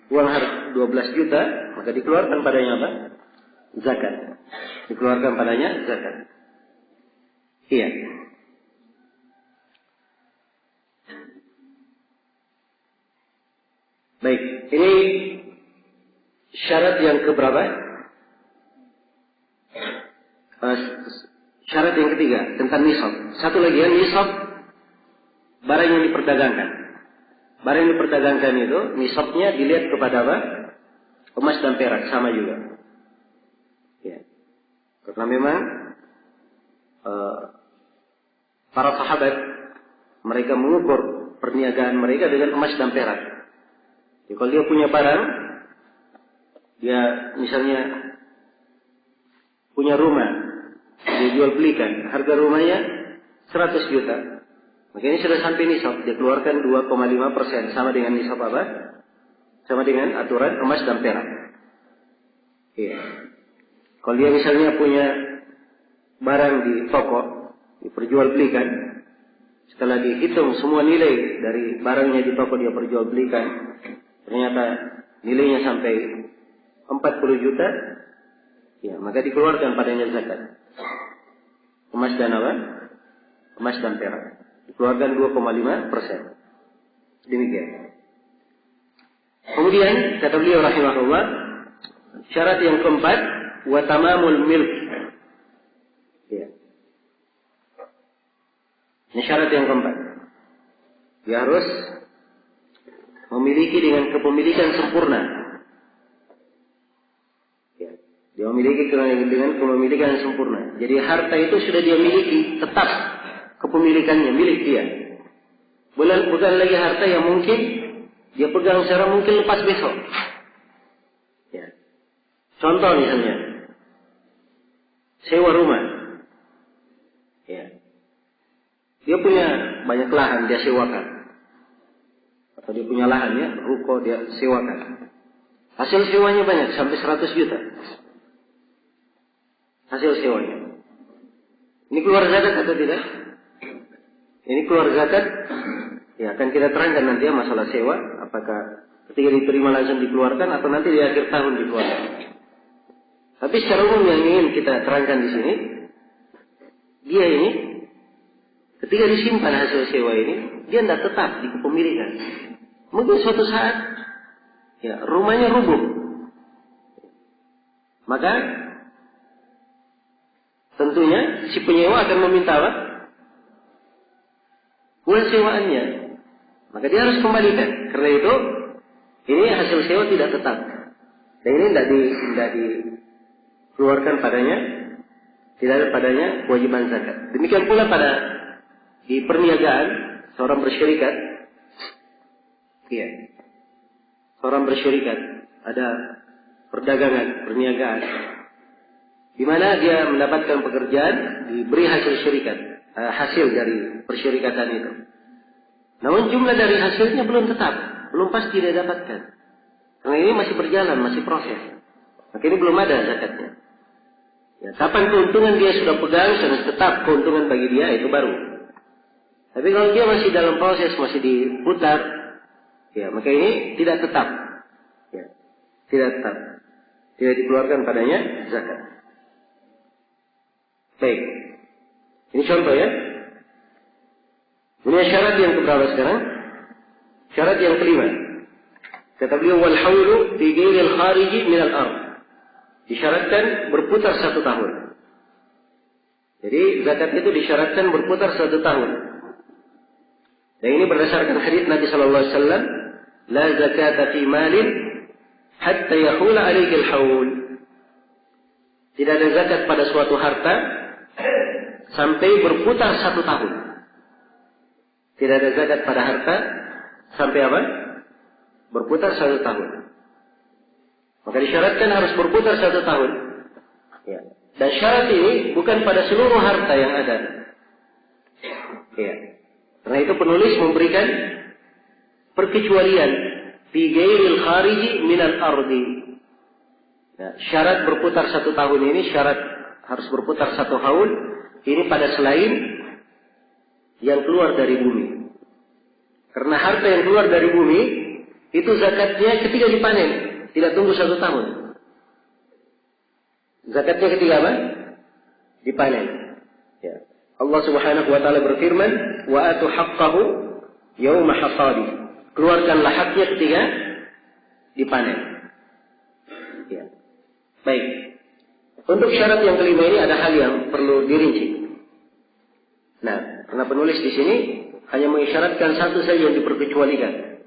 uang harga 12 juta, maka dikeluarkan padanya apa? Zakat. Dikeluarkan padanya zakat. Iya. Baik, ini syarat yang keberapa? Syarat yang ketiga tentang nisab. Satu lagi ya, nisab barang yang diperdagangkan. Barang yang diperdagangkan itu nisabnya dilihat kepada apa? Emas dan perak sama juga. Ya. Karena memang para sahabat mereka mengukur perniagaan mereka dengan emas dan perak. Jadi, kalau dia punya barang, dia misalnya punya rumah, dia jual belikan, harga rumahnya 100 juta. Maka ini sudah sampai nisab, dia keluarkan 2,5%, sama dengan nisab apa? Sama dengan aturan emas dan perak. Iya. Kalau dia misalnya punya barang di toko, diperjualbelikan, setelah dihitung semua nilai dari barangnya di toko dia perjualbelikan, ternyata nilainya sampai 40 juta, ya maka dikeluarkan padanya zakat. Emas dan apa? Emas dan perak. Dikeluarkan 2,5%. Demikian. Kemudian kata beliau rahimahullah, syarat yang keempat, wa tamamul milk. Ya. Ini syarat yang keempat. Dia harus memiliki dengan kepemilikan sempurna. Ya. Dia memiliki dengan kepemilikan yang sempurna. Jadi harta itu sudah dia miliki, tetap kepemilikannya milik dia. Bukan lagi harta yang mungkin dia pegang secara mungkin lepas besok. Ya. Contoh misalnya, sewa rumah. Ya. Dia punya banyak lahan, dia sewakan. Atau dia punya lahan ya, ruko dia sewakan. Hasil sewanya banyak, sampai 100 juta. Hasil sewanya. Ini keluar zakat atau tidak? Ini keluar zakat. Ya, akan kita terangkan nanti ya masalah sewa. Apakah ketika diterima langsung dikeluarkan atau nanti di akhir tahun dikeluarkan. Tapi secara umum yang ingin kita terangkan di sini, dia ini ketika disimpan hasil sewa ini, dia tidak tetap di kepemilikan. Mungkin suatu saat, ya rumahnya rubuh, maka tentunya si penyewa akan meminta apa? Uang sewaannya, maka dia harus kembalikan. Karena itu, ini hasil sewa tidak tetap, dan ini tidak dikeluarkan padanya, tidak ada padanya kewajiban zakat. Demikian pula pada di perniagaan, seorang bersyarikat, ya, seorang bersyarikat, ada perdagangan, perniagaan, di mana dia mendapatkan pekerjaan, diberi hasil syarikat, hasil dari persyarikatan itu. Namun jumlah dari hasilnya belum tetap, belum pasti dia dapatkan. Karena ini masih berjalan, masih proses. Maka ini belum ada zakatnya. Ya, kapan keuntungan dia sudah pegang, sudah tetap keuntungan bagi dia, itu baru. Tapi kalau dia masih dalam proses, masih diputar, ya maka ini tidak tetap. Ya, tidak tetap. Tidak dikeluarkan padanya zakat. Baik. Ini contoh ya. Ini syarat yang keberapa sekarang? Syarat yang kelima. Kata beliau, wal haulu fi ghairil khariji min al-ard. Disyaratkan berputar 1 tahun. Jadi zakat itu disyaratkan berputar 1 tahun. Dan ini berdasarkan hadits Nabi sallallahu alaihi wasallam, la zakata fi malin hatta yahula alaihi al-haul. Tidak ada zakat pada suatu harta sampai berputar 1 tahun. Tidak ada zakat pada harta sampai apa? Berputar 1 tahun. Maka disyaratkan harus berputar 1 tahun. Ya. Dan syarat ini bukan pada seluruh harta yang ada. Ya. Karena itu penulis memberikan perkecualian fi ghairil khariji minal ardi. Ya. Syarat berputar 1 tahun ini, syarat harus berputar 1 haul ini pada selain yang keluar dari bumi. Karena harta yang keluar dari bumi itu zakatnya ketika dipanen, tidak tunggu 1 tahun. Zakatnya ketika apa? Dipanen. Ya. Allah Subhanahu wa taala berfirman, "Wa atu haqqahu yauma hasadi." Keluarkanlah haknya ketika dipanen. Ya. Baik. Untuk syarat yang kelima ini ada hal yang perlu dirinci. Nah, karena penulis di sini hanya mengisyaratkan satu saja yang diperkecualikan.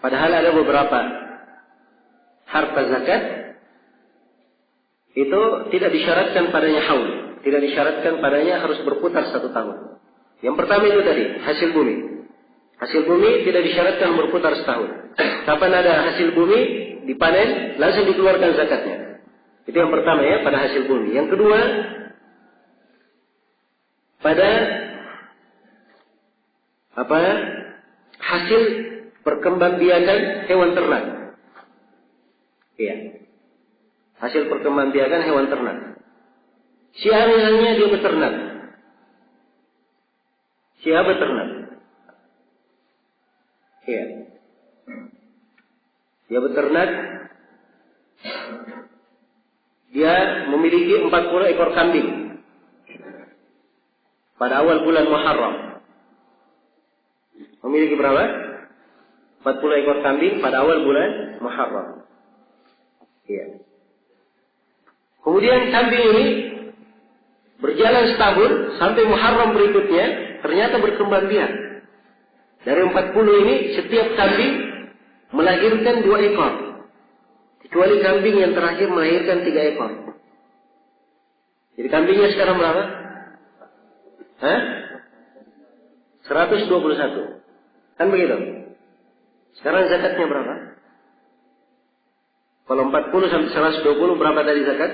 Padahal ada beberapa harta zakat itu tidak disyaratkan padanya haul, tidak disyaratkan padanya harus berputar 1 tahun. Yang pertama itu tadi, hasil bumi. Hasil bumi tidak disyaratkan berputar setahun. Kapan ada hasil bumi, dipanen, langsung dikeluarkan zakatnya. Itu yang pertama ya, pada hasil bumi. Yang kedua, pada hasil perkembangbiakan hewan ternak. Iya. Hasil perkembangbiakan hewan ternak. Siapa misalnya dia beternak. Siapa beternak? Iya. Dia beternak. Dia memiliki 40 ekor kambing. Pada awal bulan Muharram. Memiliki berapa? 40 ekor kambing pada awal bulan Muharram. Iya. Kemudian kambing ini berjalan setahun sampai Muharram berikutnya, ternyata berkembang biak. Dari 40 ini setiap kambing melahirkan 2 ekor. Kecuali kambing yang terakhir melahirkan 3 ekor. Jadi kambingnya sekarang berapa? 121. Kan begitu? Sekarang zakatnya berapa? Kalau 40 sampai 120 berapa tadi zakat?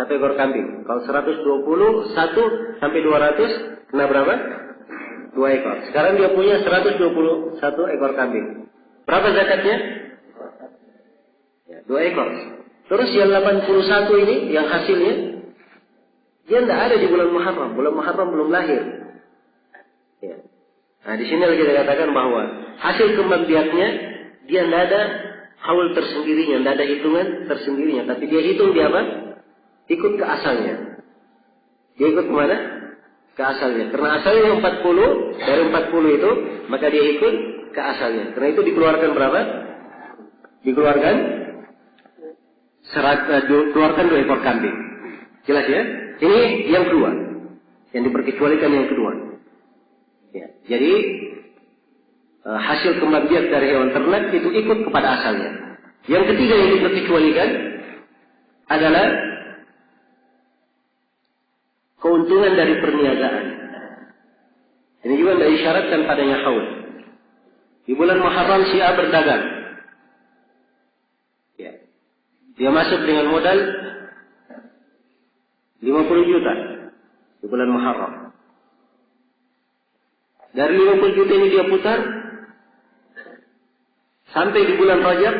1 ekor kambing. Kalau 120, 1 sampai 200 kena berapa? 2 ekor. Sekarang dia punya 121 ekor kambing. Berapa zakatnya? Ya, 2 ekor. Terus yang 81 ini, yang hasilnya, dia tidak ada di bulan Muharram. Bulan Muharram belum lahir. Ya. Nah, di sini kita katakan bahwa hasil kembang biaknya dia tidak ada haul tersendirinya, tidak ada hitungan tersendirinya, tapi dia hitung dia apa? Ikut ke asalnya. Dia ikut kemana? Ke asalnya. Karena asalnya 40, dari 40 itu, maka dia ikut ke asalnya. Karena itu dikeluarkan berapa? Dikeluarkan 2 ekor kambing. Jelas ya? Ini yang kedua. Yang diperkecualikan yang kedua. Ya, jadi hasil kembang biak dari hewan ternak itu ikut kepada asalnya. Yang ketiga yang diperkecualikan adalah keuntungan dari perniagaan. Ini juga tidak disyaratkan padanya haul. Di bulan Muharram si A berdagang. Ya. Dia masuk dengan modal 50 juta di bulan Muharram. Dari 50 juta ini dia putar sampai di bulan Rajab.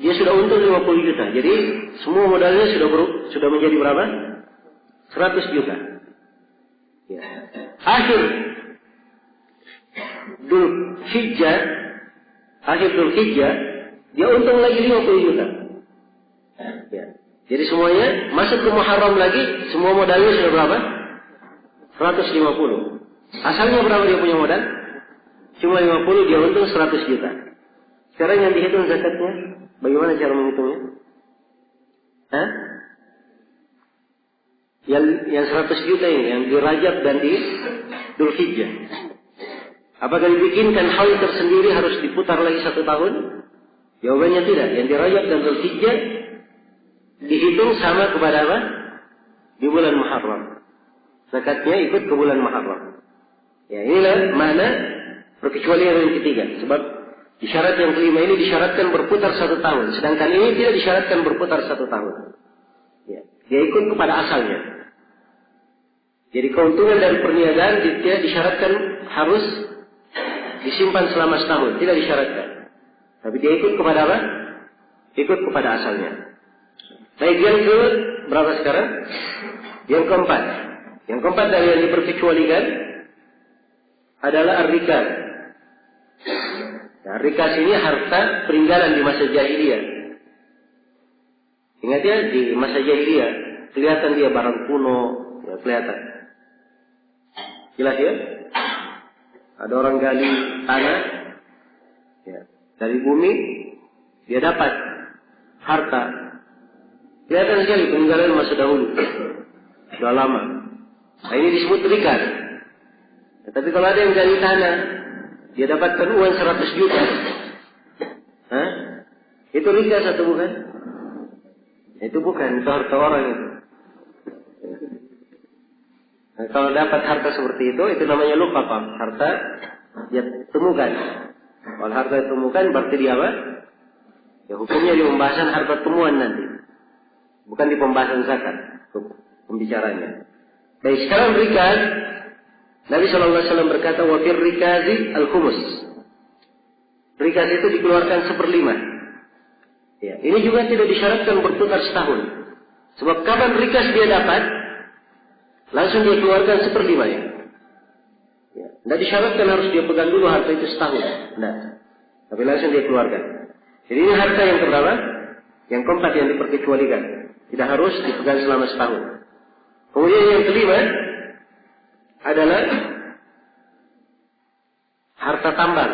Dia sudah untung 50 juta. Jadi semua modalnya sudah menjadi berapa? 100 juta. Ya. Akhir Dzulhijjah, dia untung lagi 50 juta. Ya. Jadi semuanya masuk ke Muharram lagi, semua modalnya sudah berapa? 150. Asalnya berapa dia punya modal? Cuma 50, dia untung 100 juta. Sekarang yang dihitung zakatnya, bagaimana cara menghitungnya? Hah? Yang 100 juta ini, yang di Rajab dan di Dzulhijjah. Apakah dibikinkan haul tersendiri harus diputar lagi 1 tahun? Jawabannya tidak. Yang di Rajab dan Dzulhijjah dihitung sama kepada apa? Di bulan Muharram. Zakatnya ikut ke bulan Muharram. Ya, inilah mana perkecualian yang ketiga. Sebab di syarat yang kelima ini disyaratkan berputar 1 tahun. Sedangkan ini tidak disyaratkan berputar 1 tahun. Ya, dia ikut kepada asalnya. Jadi keuntungan dari perniagaan tidak disyaratkan harus disimpan selama setahun. Tidak disyaratkan. Tapi dia ikut kepada apa? Ikut kepada asalnya. Baik, yang ke berapa sekarang? Yang keempat. Yang keempat dari yang diperkecualikan adalah ar-rikaz. Nah, rikas ini harta peninggalan di masa jahiliyah. Ingat ya, di masa jahiliyah kelihatan dia barang kuno, ya, kelihatan. Jelas ya? Ada orang gali tanah, ya, dari bumi, dia dapat harta. Kelihatan sekali peninggalan masa dahulu, sudah lama. Nah, ini disebut rikas. Ya, tapi kalau ada yang gali tanah, dia dapatkan uang 100 juta. Hah? Itu rikas atau bukan? Itu bukan, itu harta orang itu. Nah, kalau dapat harta seperti itu namanya luqata, harta dia temukan. Kalau harta ditemukan berarti dia apa? Ya, hukumnya di pembahasan harta temuan nanti. Bukan di pembahasan zakat, pembicaranya. Baik, sekarang rikas. Nabi SAW berkata, wa fir rikazi al-khumus. Rikas itu dikeluarkan 1/5. Ya, ini juga tidak disyaratkan berputar setahun. Sebab kapan rikas dia dapat, langsung dia keluarkan 1/5 ya. Ya, tidak disyaratkan harus dia pegang dulu harta itu setahun. Tidak. Tapi langsung dia keluarkan. Jadi ini harta yang keberapa? Yang keempat yang diperkecualikan. Tidak harus dipegang selama setahun. Kemudian yang kelima adalah harta tambang.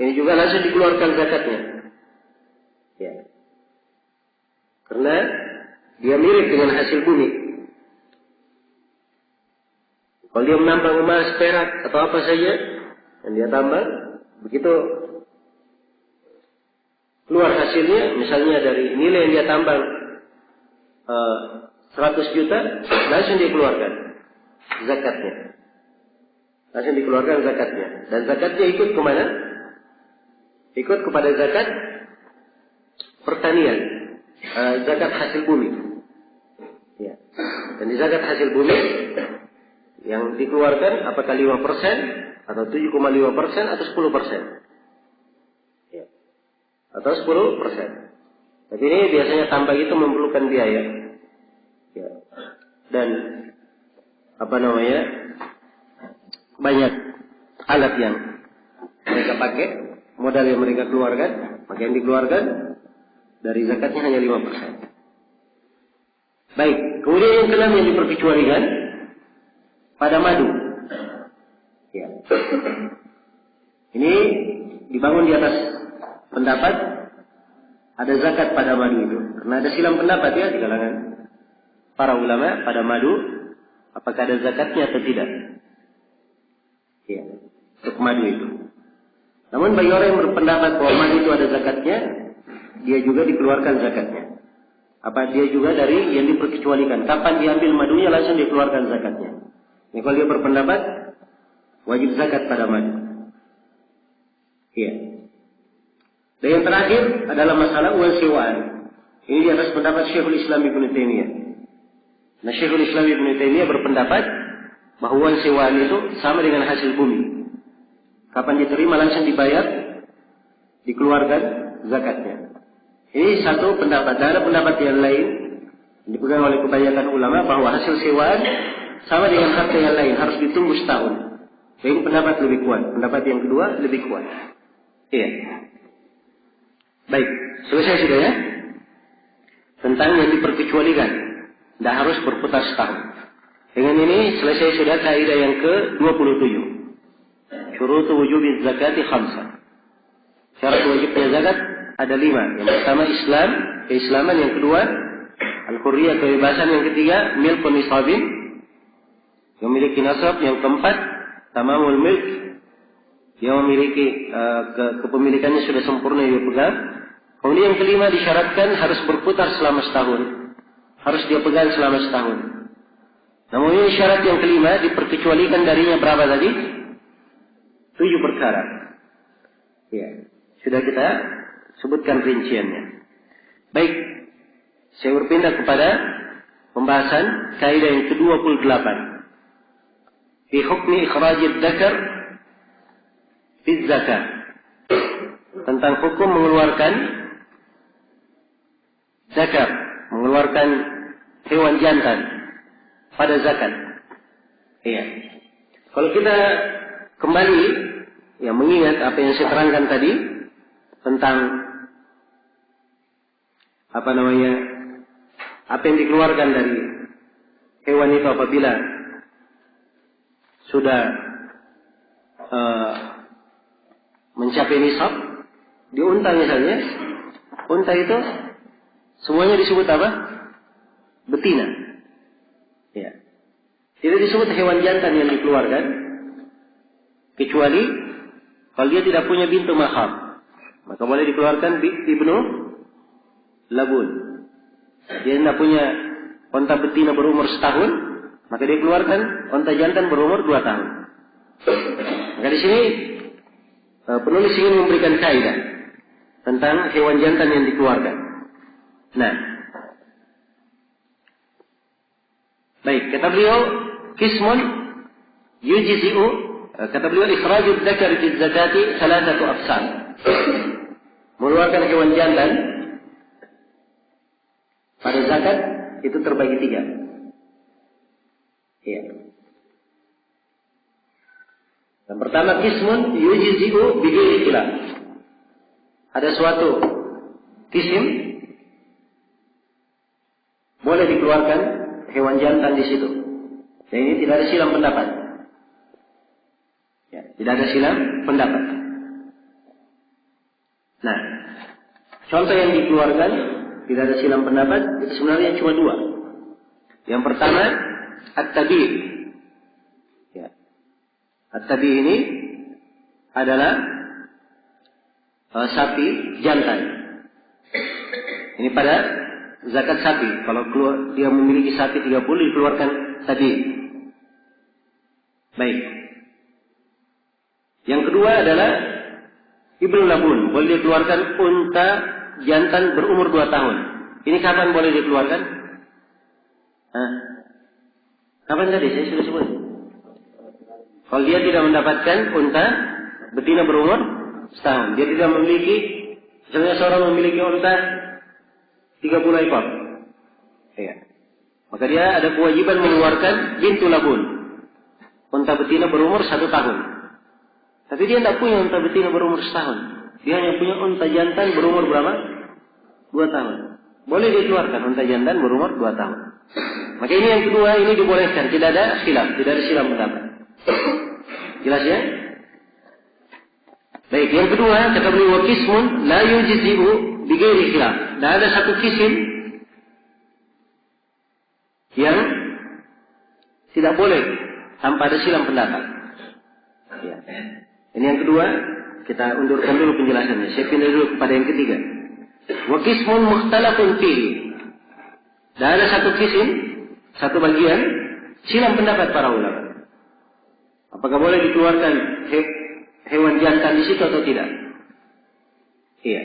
Ini juga langsung dikeluarkan zakatnya. Ya. Karena dia mirip dengan hasil bumi. Kalau dia menambang emas, perak atau apa saja yang dia tambang, begitu keluar hasilnya, misalnya dari nilai yang dia tambang 100 juta, langsung dia keluarkan zakatnya. Langsung dikeluarkan zakatnya. Dan zakatnya ikut kemana? Ikut kepada zakat pertanian, zakat hasil bumi. Ya. Dan di zakat hasil bumi yang dikeluarkan apakah 5% atau 7,5% atau 10%? Ya. Atau 10%. Tapi ini biasanya tambang itu memerlukan biaya. Ya. Dan banyak alat yang mereka pakai, modal yang mereka keluarkan, maka yang dikeluarkan dari zakatnya hanya 5%. Baik, kemudian yang keenam yang diperkecualikan pada madu. Ya. Ini dibangun di atas pendapat ada zakat pada madu itu. Karena ada silang pendapat ya di kalangan para ulama pada madu, apakah ada zakatnya atau tidak. Ya, untuk madu itu. Namun bagi orang yang berpendapat bahwa madu itu ada zakatnya, dia juga dikeluarkan zakatnya. Apa dia juga dari yang diperkecualikan. Kapan diambil madunya langsung dikeluarkan zakatnya. Ini kalau dia berpendapat wajib zakat pada madu. Iya. Dan yang terakhir adalah masalah uang sewaan. Ini di atas pendapat Syekhul Islam Ibnu Taimiyah. Nah, Syekhul Islam Ibnu Taimiyah berpendapat bahwa uang sewaan itu sama dengan hasil bumi. Kapan diterima langsung dibayar, dikeluarkan zakatnya. Ini satu pendapat. Dan ada pendapat yang lain dipegang oleh kebanyakan ulama bahwa hasil sewaan sama dengan harta yang lain, harus ditunggu setahun. Ini pendapat lebih kuat. Pendapat yang kedua lebih kuat. Iya. Baik, selesai sudah ya? Tentang yang diperkecualikan. Tidak harus berputar setahun. Dengan ini selesai sudah kaidah yang ke-27. Syurutu wujubi zakati khamsah. Syarat wajibnya zakat ada 5. Yang pertama Islam, keislaman. Yang kedua al-hurriyah, kebebasan. Yang ketiga milkun nisabin, memiliki nasab. Yang keempat tamamul milk, yang memiliki kepemilikannya sudah sempurna dia pegang. Kemudian yang kelima disyaratkan harus berputar selama setahun. Harus dia pegang selama setahun. Namun ini syarat yang kelima diperkecualikan darinya berapa tadi? 7 perkara. Ya, sudah kita sebutkan rinciannya. Baik, saya berpindah kepada pembahasan kaidah yang ke-28. Fi hukmi ikhrajid dzakar fi zakat. Tentang hukum mengeluarkan zakat, mengeluarkan hewan jantan pada zakat. Iya. Kalau kita kembali ya mengingat apa yang saya terangkan tadi tentang apa yang dikeluarkan dari hewan itu apabila sudah mencapai nisab. Di unta misalnya, unta itu semuanya disebut apa? Betina. Ya. Tidak disebut hewan jantan yang dikeluarkan, kecuali kalau dia tidak punya bintu mahar, maka boleh dikeluarkan ibnu labun. Dia tidak punya unta betina berumur setahun, maka dia keluarkan unta jantan berumur 2 tahun. Maka di sini penulis ingin memberikan kaidah tentang hewan jantan yang dikeluarkan. Nah, baik, kata beliau kismun yujzi'u, kata beliau ikhrajud dzakar fi zakati 3 aqsam. Mengeluarkan hewan jantan pada zakat itu terbagi 3. Iya. Yang pertama kismun yujzi'u bi ghairi khilaf. Ada suatu kisim boleh dikeluarkan hewan jantan di situ. Dan ini tidak ada silang pendapat. Ya, tidak ada silang pendapat. Nah, contoh yang dikeluarkan tidak ada silang pendapat itu sebenarnya cuma 2. Yang pertama at-tabi. Ya. At-tabi ini adalah sapi jantan. Ini pada zakat sapi. Kalau dia memiliki sapi 30 dikeluarkan tadi. Baik. Yang kedua adalah ibnu labun. Boleh dikeluarkan unta jantan berumur 2 tahun. Ini kapan boleh dikeluarkan? Kapan tadi? Saya sudah sebut. Kalau dia tidak mendapatkan unta betina berumur setahun. Dia tidak memiliki, misalnya seorang memiliki unta 30 ekor. Ya. Maka dia ada kewajiban mengeluarkan bintu labun. Unta betina berumur 1 tahun. Tapi dia tidak punya unta betina berumur setahun. Dia hanya punya unta jantan berumur berapa? 2 tahun. Boleh dikeluarkan unta jantan berumur 2 tahun. Maka ini yang kedua, ini dibolehkan. Tidak ada khilaf, tidak ada silang pendapat. Jelas ya? Baik, yang kedua kata beliau kismun la yujzi'u bi ghairi khilaf. Dan ada satu kisim yang tidak boleh tanpa ada silang pendapat. Ya. Ini yang kedua, kita undurkan dulu penjelasannya. Saya pindah dulu kepada yang ketiga. Wa kismun mukhtalafun fihi. Dan ada satu kisim, satu bagian silang pendapat para ulama. Apakah boleh dikeluarkan hewan jantan di situ atau tidak? Iya.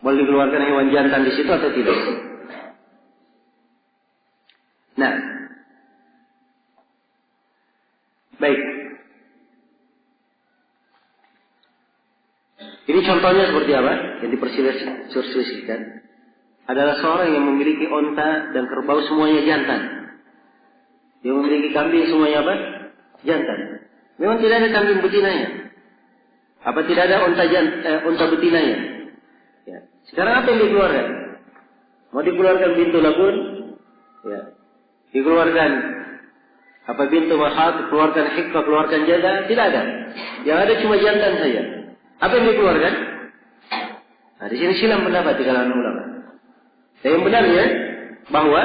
Boleh dikeluarkan hewan jantan di situ atau tidak? Nah. Baik. Ini contohnya seperti apa? Yang diperselisihkan adalah seorang yang memiliki onta dan kerbau semuanya jantan. Dia memiliki kambing semuanya apa? Jantan. Memang tidak ada kambing betinanya. Apa tidak ada unta betinanya? Ya. Sekarang apa yang dikeluarkan? Mau dikeluarkan bintu labun? Ya. Dikeluarkan apa bintu mahat? Keluarkan hikmah, keluarkan janda? Tidak ada. Yang ada cuma jantan saja. Apa yang dikeluarkan? Nah, di sini silang pendapat di kalangan ulama. Dan yang benarnya bahwa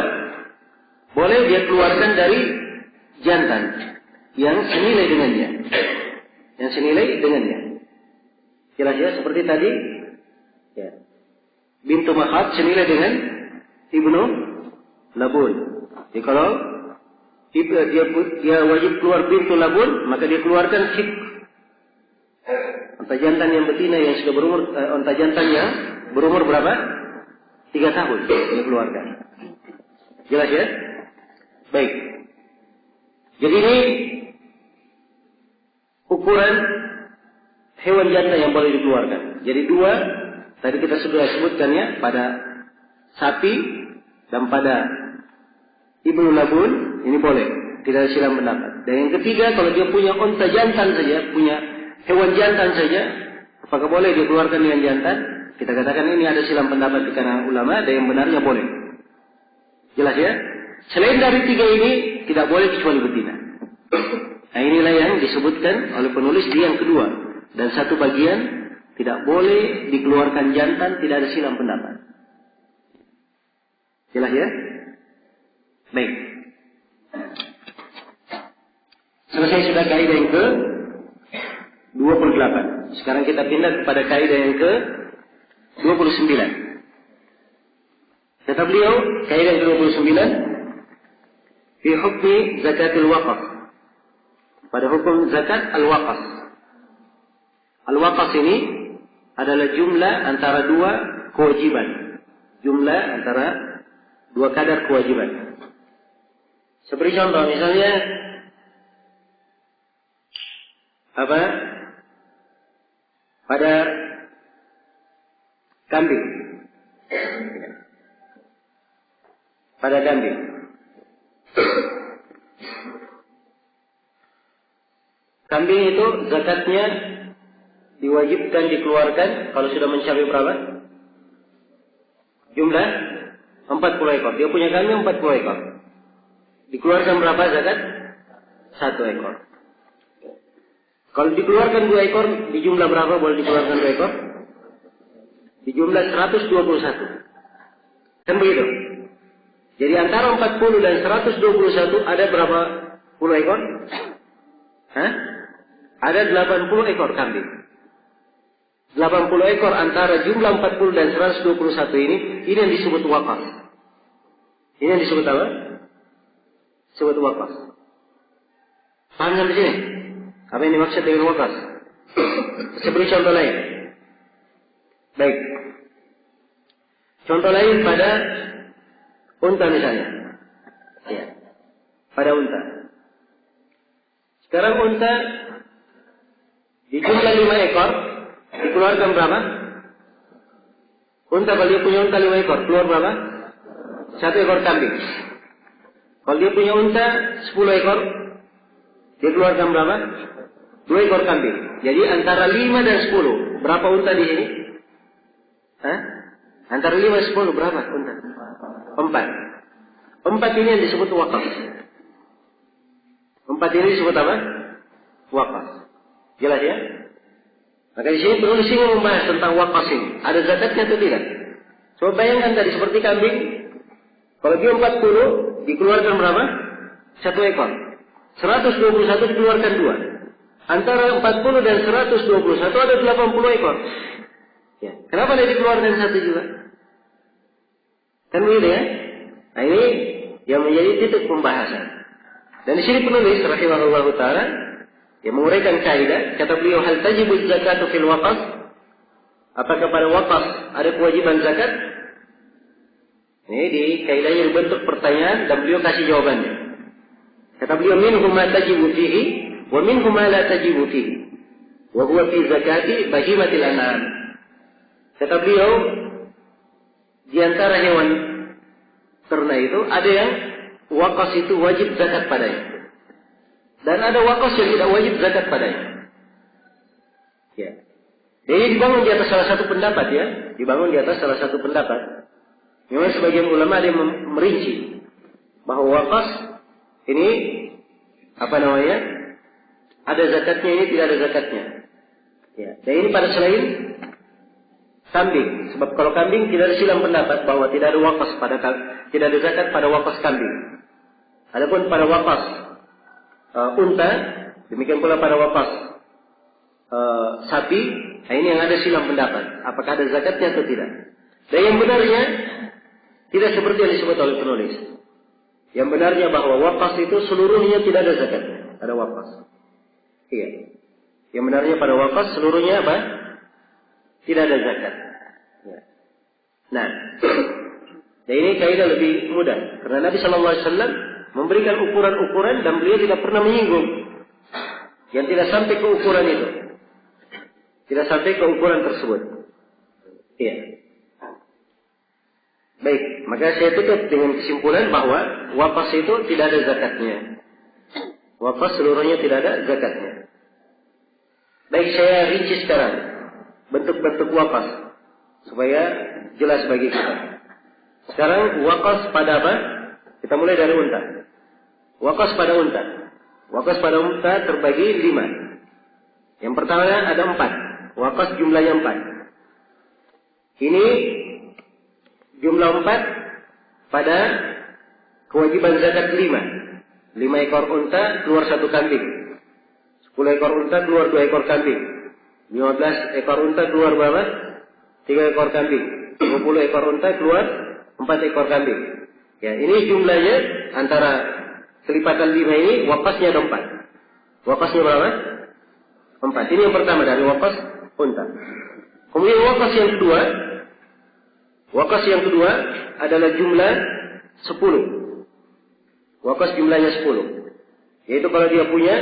boleh dia keluarkan dari jantan yang senilai dengannya. Yang senilai dengannya. Jelas ya, seperti tadi. Ya. Bintu mahat senilai dengan ibnu labun. Jadi kalau dia wajib keluar bintu labun, maka dia keluarkan hik. Unta jantan yang betina yang sudah berumur, unta jantan yang berumur berapa? 3 tahun dia keluarkan. Jelas ya? Baik. Jadi ini ukuran hewan jantan yang boleh dikeluarkan. Jadi 2, tadi kita sudah sebutkan ya, pada sapi dan pada ibnu labun, ini boleh. Tidak ada silang pendapat. Dan yang ketiga, kalau dia punya unta jantan saja, punya hewan jantan saja, apakah boleh dikeluarkan dengan jantan? Kita katakan ini ada silang pendapat di kalangan ulama, dan yang benarnya boleh. Jelas ya? Selain dari 3 ini, tidak boleh kecuali betina. Nah inilah yang disebutkan oleh penulis di yang kedua. Dan satu bagian, tidak boleh dikeluarkan jantan, tidak ada silang pendapat. Jelas ya? Baik. Selesai sudah kaidah yang ke 28. Sekarang kita pindah kepada kaidah yang ke 29. Kata beliau, kaidah yang ke 29, fi hukmi zakatul waqaf. Pada hukum zakat al-waqaf. Al-waqaf ini adalah jumlah antara 2 kewajiban. Jumlah antara 2 kadar kewajiban. Seperti contoh, misalnya apa? Pada kambing. Pada kambing. Kambing itu zakatnya diwajibkan dikeluarkan kalau sudah mencapai berapa? Jumlah 40 ekor. Dia punya kambing 40 ekor. Dikeluarkan berapa zakat? 1 ekor. Kalau dikeluarkan 2 ekor, di jumlah berapa boleh dikeluarkan 2 ekor? Di jumlah 121. Kan begitu? Jadi antara 40 dan 121 ada berapa puluh ekor? Hah? Ada 80 ekor kambing. 80 ekor antara jumlah 40 dan 121 ini yang disebut wakaf. Ini yang disebut apa? Disebut wakaf. Paham sampai sini? Apa yang dimaksud dengan wakaf? Saya beri contoh lain. Baik. Contoh lain pada unta misalnya. Ya. Pada unta. Sekarang unta di jumlah 5 ekor dikeluarkan berapa? Unta, kalau dia punya unta 5 ekor, keluar berapa? 1 ekor kambing. Kalau dia punya unta 10 ekor, dia keluarkan berapa? 2 ekor kambing. Jadi antara 5 dan 10, berapa unta di sini? Hah? Antara 5 dan 10 berapa unta? 4. 4 ini yang disebut wakaf. 4 ini disebut apa? Wakaf. Jelas ya? Maka di sini penulis ini membahas tentang wakaf ini. Ada zakatnya atau tidak? Coba bayangkan tadi seperti kambing. Kalau dia 40, dikeluarkan berapa? 1 ekor. 121 dikeluarkan 2. Antara 40 dan 121 ada 80 ekor. Ya. Kenapa dia dikeluarkan 1 juga? Kan begitu ya? Nah ini yang menjadi titik pembahasan. Dan di sini penulis rahimahullahu taala yang menguraikan kaidah, kata beliau, hal tajibu zakatu fil waqaf? Apakah pada waqaf ada kewajiban zakat? Ini di kaidahnya berbentuk pertanyaan dan beliau kasih jawabannya. Kata beliau, minhum ma tajibu fihi wa minhum ma la tajibu fihi. Wa huwa fi zakati bahimatil an'am. Kata beliau, di antara hewan ternak itu ada yang waqas itu wajib zakat padanya. Dan ada waqas yang tidak wajib zakat padanya. Ya. Jadi dibangun di atas salah satu pendapat ya. Dibangun di atas salah satu pendapat. Memang sebagian ulama ada yang merinci bahwa waqas ini ada zakatnya, ini tidak ada zakatnya. Ya. Dan ini pada selain kambing. Sebab kalau kambing tidak ada silang pendapat bahwa tidak ada waqas tidak ada zakat pada waqas kambing. Adapun pada waqas unta, demikian pula pada waqas sapi, ini yang ada silang pendapat. Apakah ada zakatnya atau tidak? Dan yang benarnya tidak seperti yang disebut oleh penulis. Yang benarnya bahwa waqas itu seluruhnya tidak ada zakatnya. Ada waqas. Iya. Yang benarnya pada waqas seluruhnya apa? Tidak ada zakat. Ya. Nah, dan ini kaidah lebih mudah. Karena Nabi Shallallahu Alaihi Wasallam memberikan ukuran-ukuran dan beliau tidak pernah menyinggung yang tidak sampai ke ukuran itu. Tidak sampai ke ukuran tersebut. Iya. Baik, maka saya tutup dengan kesimpulan bahwa waqas itu tidak ada zakatnya. Waqas seluruhnya tidak ada zakatnya. Baik, saya rinci sekarang bentuk-bentuk waqas supaya jelas bagi kita. Sekarang waqas pada apa? Kita mulai dari unta. Waqas pada unta. Waqas pada unta terbagi 5. Yang pertama ada 4. Waqas jumlahnya 4. Ini jumlah 4 pada kewajiban zakat 5. 5 ekor unta keluar 1 kambing. 10 ekor unta keluar 2 ekor kambing. 15 ekor unta keluar berapa? 3 ekor kambing. 20 ekor unta keluar 4 ekor kambing. Ya, ini jumlahnya antara kelipatan 5 ini waqasnya ada 4. Waqasnya berapa? 4. Ini yang pertama dari waqas unta. Kemudian waqas yang kedua adalah jumlah 10. Waqas jumlahnya 10. Yaitu kalau dia punya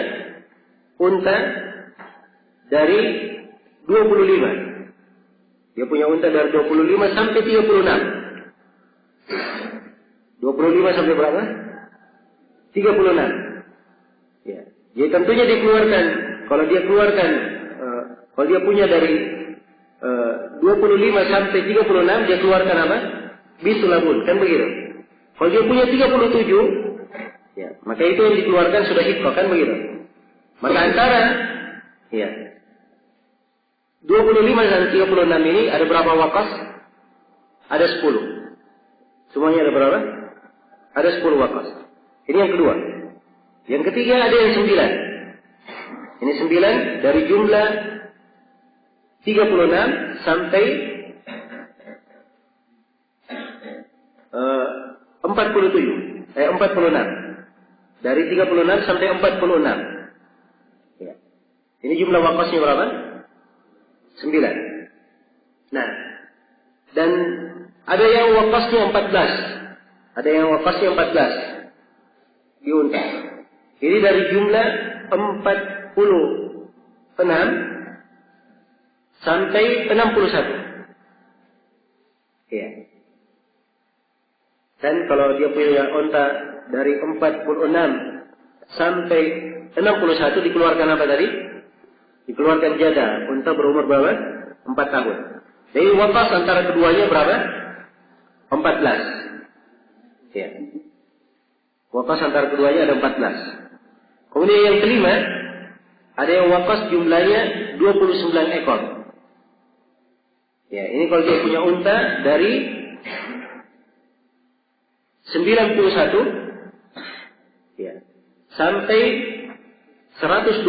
unta dari 25. Dia punya unta dari 25 sampai 36. 25 sampai berapa? 36. Ya. Jadi tentunya dikeluarkan. Kalau dia punya dari 25 sampai 36, dia keluarkan apa? Bisulabun, kan begitu. Kalau dia punya 37, ya, maka itu yang dikeluarkan sudah hikmah, kan begitu. Maka antara 25 dan 36 ini ada berapa waqas? Ada 10. Semuanya ada berapa? Ada 10 waqas. Ini yang kedua. Yang ketiga ada yang 9. Ini 9 dari jumlah 36 sampai 46. Dari 36 sampai 46. Ya. Ini jumlah waqasnya berapa? 9. Nah, dan ada yang waqasnya 14. Ada yang waqasnya 14 di unta. Ini dari jumlah 46 sampai 61. Ya. Dan kalau dia punya unta dari 46 sampai 61 dikeluarkan apa tadi? Dikeluarkan jada. Unta berumur berapa? 4 tahun. Jadi waqas antara keduanya berapa? 14. Ya. Waqas antara keduanya ada 14. Kemudian yang kelima, ada yang waqas jumlahnya 29 ekor. Ya, ini kalau dia punya unta dari 91 ya, sampai 121.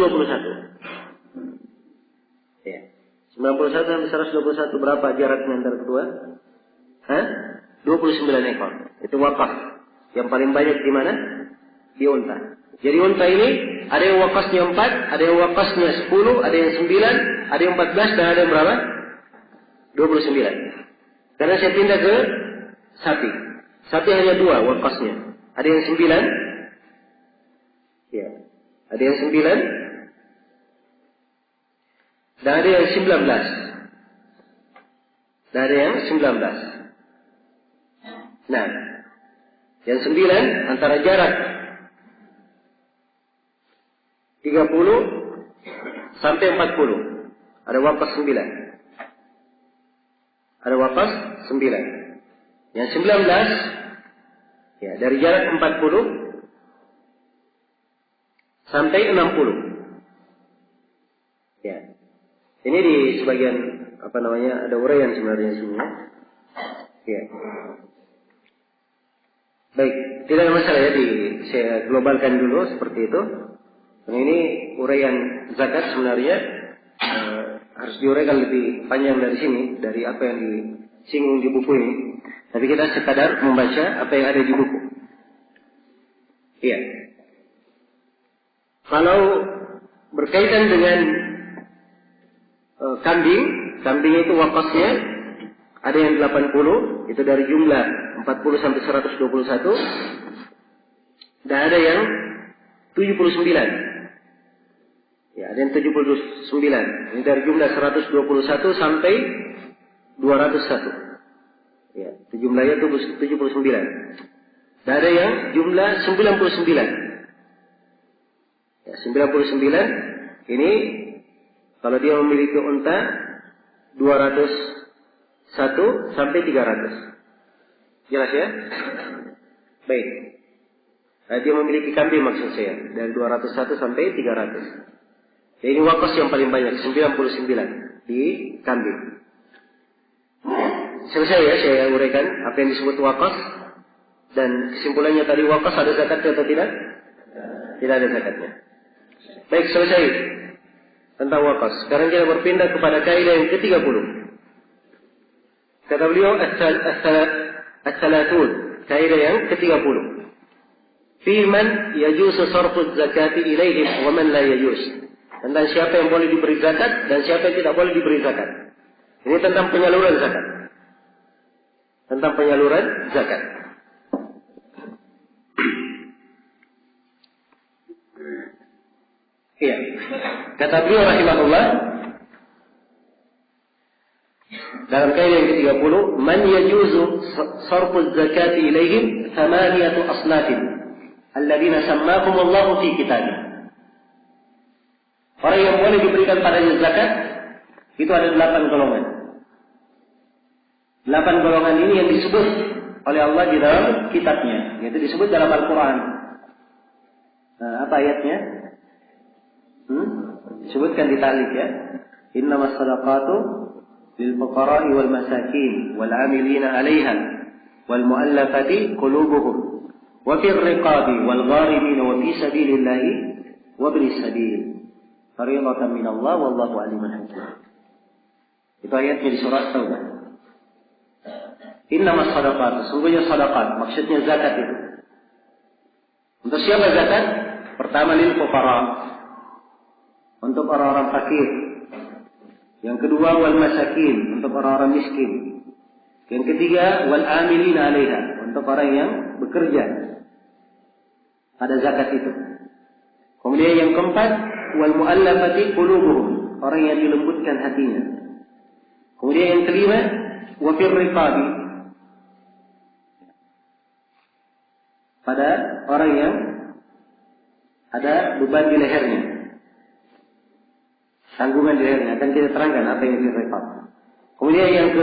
Ya. 91 sampai 121 berapa jaraknya antara kedua? 29 ekor. Itu waqas. Yang paling banyak di mana? Di unta. Jadi unta ini ada yang waqasnya 4, ada yang waqasnya 10, ada yang 9, ada yang 14 dan ada yang berapa? 29. Karena saya pindah ke sapi. Sapi hanya 2 waqasnya. Ada yang 9. Ya. Ada yang 9 dan ada yang 19. Dan ada yang 19. Nah, Yang 9 antara jarak 30 sampai 40. Ada waqas 9. Ada waqas 9. Yang 19 ya dari jarak 40 sampai 60. Ya. Ini di sebagian ada uraian sebenarnya sini. Ya. Baik, tidak ada masalah ya, saya globalkan dulu seperti itu. Nah, ini uraian zakat sebenarnya harus diuraikan lebih panjang dari sini, dari apa yang disinggung di buku ini. Tapi kita sekadar membaca apa yang ada di buku. Iya. Kalau berkaitan dengan kambing itu waqasnya ada yang 80, itu dari jumlah 40 sampai 121. Dan ada yang 79. Ya, ada yang 79. Ini dari jumlah 121 sampai 201. Ya, jumlahnya 79. Dan ada yang jumlah 99. Ya, 99 ini kalau dia memiliki unta 201 sampai 300. Jelas ya? Baik. Nah, dia memiliki kambing maksud saya dari 201 sampai 300. Jadi ini waqas yang paling banyak 99 di kambing. Selesai ya, saya uraikan apa yang disebut waqas dan kesimpulannya tadi waqas ada zakatnya atau tidak? Tidak ada zakatnya. Baik, selesai tentang waqas. Sekarang kita berpindah kepada kaidah yang ke-30. Kata beliau as-salatun, kaidah yang ke-30. Fi man yajuzu sarfu zakati ilaihim wa man la yajuz. Tentang siapa yang boleh diberi zakat dan siapa yang tidak boleh diberi zakat. Ini tentang penyaluran zakat. Tentang penyaluran zakat. Iya. Kata beliau rahimahullah dalam kaidah yang ke-30, man yajuzu sarfu zakati ilaihim thamaniyatu asnafin alladziina sammahum Allahu fi kitabih. Orang yang boleh diberikan padanya zakat itu ada 8 golongan. 8 golongan ini yang disebut oleh Allah di dalam kitabnya, yaitu disebut dalam Al-Quran. Nah, apa ayatnya? Disebutkan di ta'liq ya. Innamas shadaqatu lil fuqara'i wal masakin wal 'amilina 'alaiha wal mu'allafati qulubuhum wa fir riqabi wal gharimina wa fi sabilillahi wa ibnis sabil. Fariidatan minallah wallahu alimun hakim. Itu ayatnya di surat Taubah. Innamas shadaqat, sungguhnya sadaqat, maksudnya zakat itu. Untuk siapa zakat? Pertama lil fuqara, untuk orang-orang fakir. Yang kedua wal masakin, untuk orang-orang miskin. Yang ketiga wal amilina 'alaiha, untuk orang yang bekerja pada zakat itu. Kemudian yang keempat wal mu'allafati qulubuhum, orang yang dilembutkan hatinya. Kemudian yang kelima wa fir riqabi, pada orang yang ada beban di lehernya, tanggungan di lehernya. Akan kita terangkan apa yang fir riqab. Kemudian yang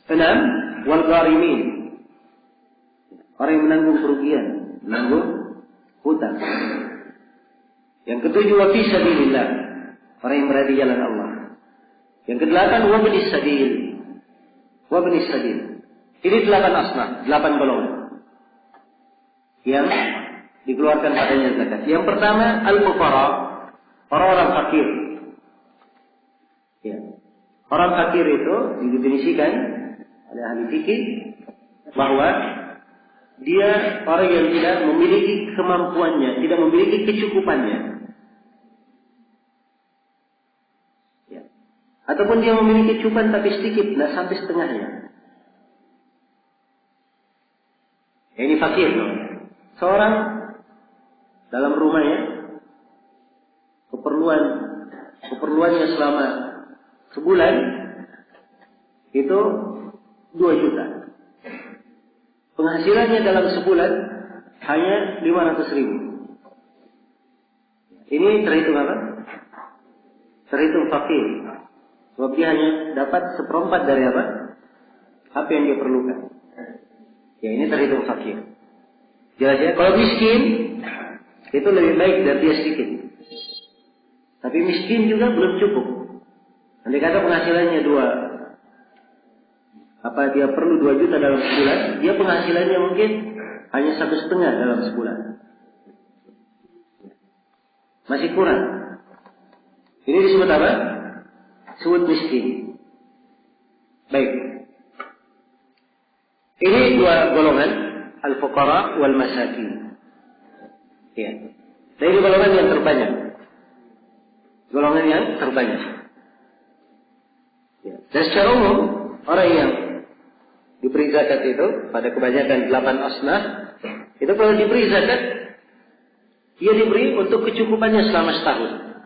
ke-6 wal gharimin, orang yang menanggung kerugian, menanggung hutang. Yang ke-7 wa fi sabilillah, orang yang berada di jalan Allah. Yang ke-8 wa ibnis sabil. Wa ibnis sabil. Ini 8 asnaf, 8 golongan yang dikeluarkan padanya zakat. Yang pertama al-fuqara, orang-orang fakir. Ya. Orang fakir itu didefinisikan oleh ahli fikih bahwa dia orang yang tidak memiliki kemampuannya, tidak memiliki kecukupannya. Ya. Ataupun dia memiliki cukupan tapi sedikit, tidak sampai setengahnya. Ya, ini fakir. Seorang dalam rumahnya keperluannya selama sebulan itu 2 juta. penghasilannya dalam sebulan hanya 500.000. Ini terhitung apa? Terhitung fakir. Sebab dia hanya dapat seperempat dari apa? Apa yang dia perlukan. Ya, ini terhitung fakir. Jelas ya? Kalau miskin, itu lebih baik dari dia sedikit. Tapi miskin juga belum cukup. Andai kata penghasilannya 2, dia perlu 2 juta dalam sebulan, dia penghasilannya mungkin hanya 1,5 dalam sebulan. Masih kurang. Ini disebut apa? Disebut miskin. Baik. Ini 2 golongan, al-fuqara wal masakin. Ya. Dan ini golongan yang terbanyak. Golongan yang terbanyak. Ya. Dan secara umum, orang yang diberi zakat itu, pada kebanyakan 8 asnaf, itu kalau diberi zakat, dia diberi untuk kecukupannya selama setahun.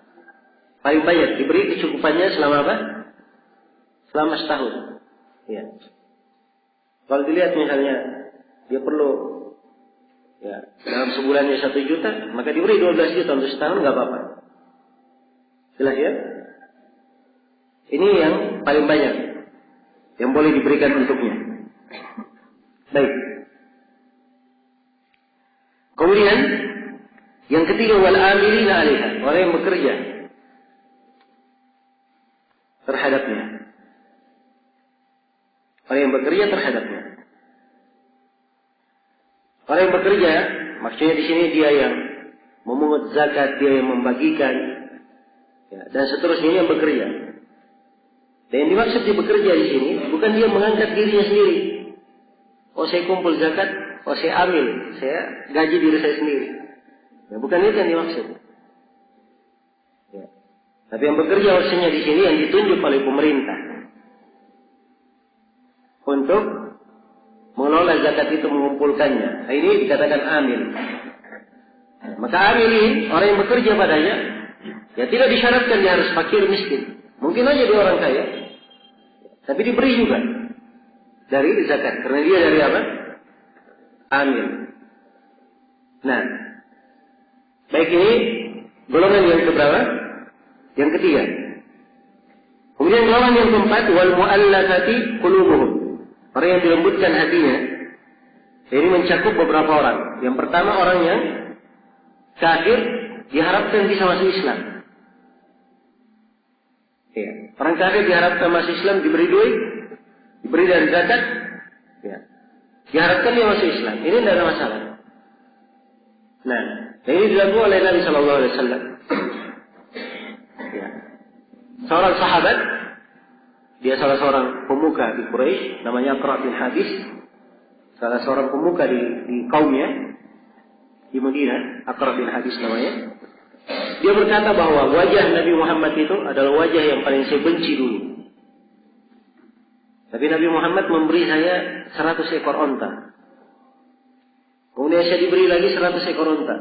Paling banyak diberi kecukupannya selama apa? Selama setahun. Ya. Kalau dilihat misalnya, dia perlu dalam sebulannya 1 juta, maka diberi 12 juta untuk setahun, nggak apa-apa. Jelas ya? Ini yang paling banyak yang boleh diberikan untuknya. Baik. Kemudian yang ketiga, wal amilina 'alaiha, orang yang bekerja terhadapnya. Orang yang bekerja terhadapnya. Orang yang bekerja, maksudnya di sini dia yang memungut zakat, dia yang membagikan, dan seterusnya yang bekerja. Dan yang dimaksud dia bekerja di sini bukan dia mengangkat dirinya sendiri. Oh, saya kumpul zakat, oh saya ambil, saya gaji diri saya sendiri. Ya, bukan itu yang dimaksud. Ya. Tapi yang bekerja maksudnya di sini yang ditunjuk oleh pemerintah untuk mengelola zakat itu, mengumpulkannya. Nah, ini dikatakan amil. Maka amil ini orang yang bekerja padanya, ya tidak disyaratkan dia harus fakir miskin. Mungkin aja dia orang kaya, tapi diberi juga dari zakat, karena dia dari apa? Amil. Nah, baik, ini golongan yang keberapa? Yang ketiga. Kemudian golongan yang keempat, wal mu'allafati qulubuhum. Orang yang dilembutkan hatinya. Ini mencakup beberapa orang. Yang pertama, orang yang kafir diharapkan bisa masuk Islam. Ya. Orang kafir diharapkan masuk Islam, diberi duit, diberi dari zakat, ya. Diharapkan dia masuk Islam. Ini tidak ada masalah. Nah, ini dilakukan oleh Nabi Sallallahu Alaihi Wasallam. Ya. Seorang sahabat, dia salah seorang pemuka di Quraisy, namanya Aqra' bin Habis, salah seorang pemuka di kaumnya di Madinah, Aqra' bin Habis namanya. Dia berkata bahwa wajah Nabi Muhammad itu adalah wajah yang paling saya benci dulu. Tapi Nabi Muhammad memberi saya 100 ekor onta. Kemudian saya diberi lagi 100 ekor onta.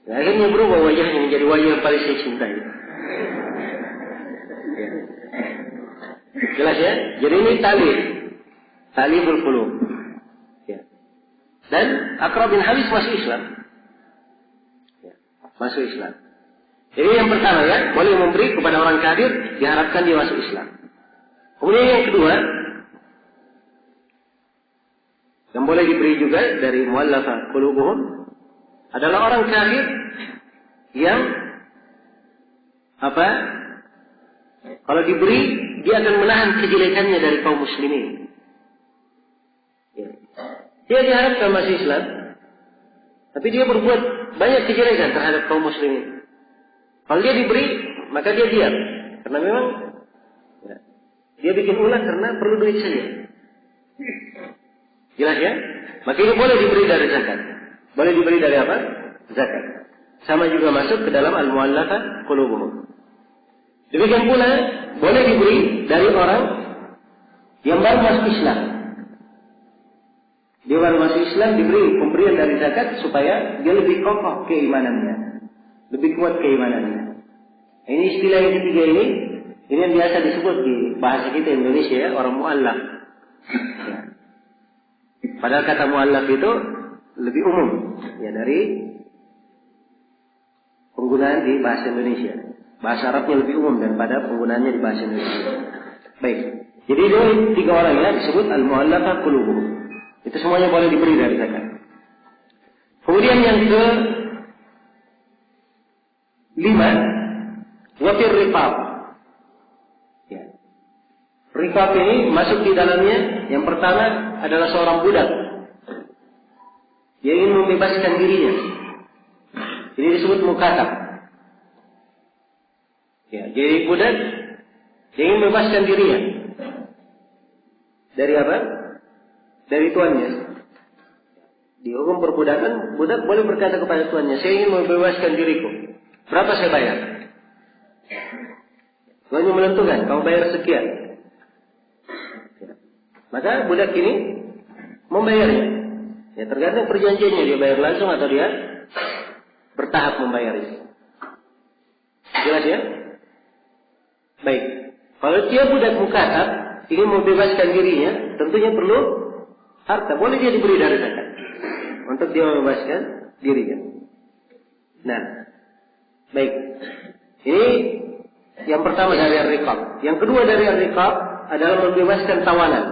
Nah, akhirnya berubah wajahnya menjadi wajah yang paling saya cintai. Ya. Jelas ya? Jadi ini tali berqulub. Ya. Dan Aqra' bin Habis masuk Islam. Masuk Islam. Jadi yang pertama ya, boleh memberi kepada orang kafir, diharapkan dia masuk Islam. Kemudian yang kedua, yang boleh diberi juga dari mu'allafah qulubuhum adalah orang kafir yang kalau diberi dia akan menahan kejelekannya dari kaum muslimin. Ya. Dia diharapkan masuk Islam, tapi dia berbuat banyak kejelekan terhadap kaum muslimin. Kalau dia diberi, maka dia diam. Karena memang dia bikin ulah karena perlu duit saja. Jelas ya? Maka ini boleh diberi dari zakat. Boleh diberi dari apa? Zakat. Sama juga masuk ke dalam al-mu'allafah qulubuhum. Demikian pula boleh diberi dari orang yang baru masuk Islam. Dia baru masuk Islam, diberi pemberian dari zakat supaya dia lebih kokoh keimanannya, lebih kuat keimanannya. Ini istilah yang ketiga ini yang biasa disebut di bahasa kita Indonesia ya, orang mu'allaf. Padahal kata mu'allaf itu lebih umum ya dari penggunaan di bahasa Indonesia. Bahasa Arabnya lebih umum daripada penggunaannya di bahasa Indonesia. Baik. Jadi ini 3 orang ya disebut al-mu'allafah qulubuhum. Itu semuanya boleh diberi dari zakat. Kemudian yang ke-5, wafir riqab. Ya. Riqab ini masuk di dalamnya. Yang pertama adalah seorang budak yang ingin membebaskan dirinya. Ini disebut mukatab. Ya, jadi budak yang ingin membebaskan dirinya. Dari apa? Dari tuannya. Di hukum perbudakan, budak boleh berkata kepada tuannya, saya ingin membebaskan diriku. Berapa saya bayar? Tuannya menentukan, kamu bayar sekian. Maka budak ini membayarnya. Ya tergantung perjanjiannya, dia bayar langsung atau dia bertahap membayarnya. Jelas ya? Baik. Kalau dia budak mukatab ingin membebaskan dirinya, tentunya perlu harta. Boleh dia diberi dari zakat untuk dia membebaskan dirinya. Nah, baik. Ini yang pertama dari ar-riqab. Yang kedua dari ar-riqab adalah membebaskan tawanan.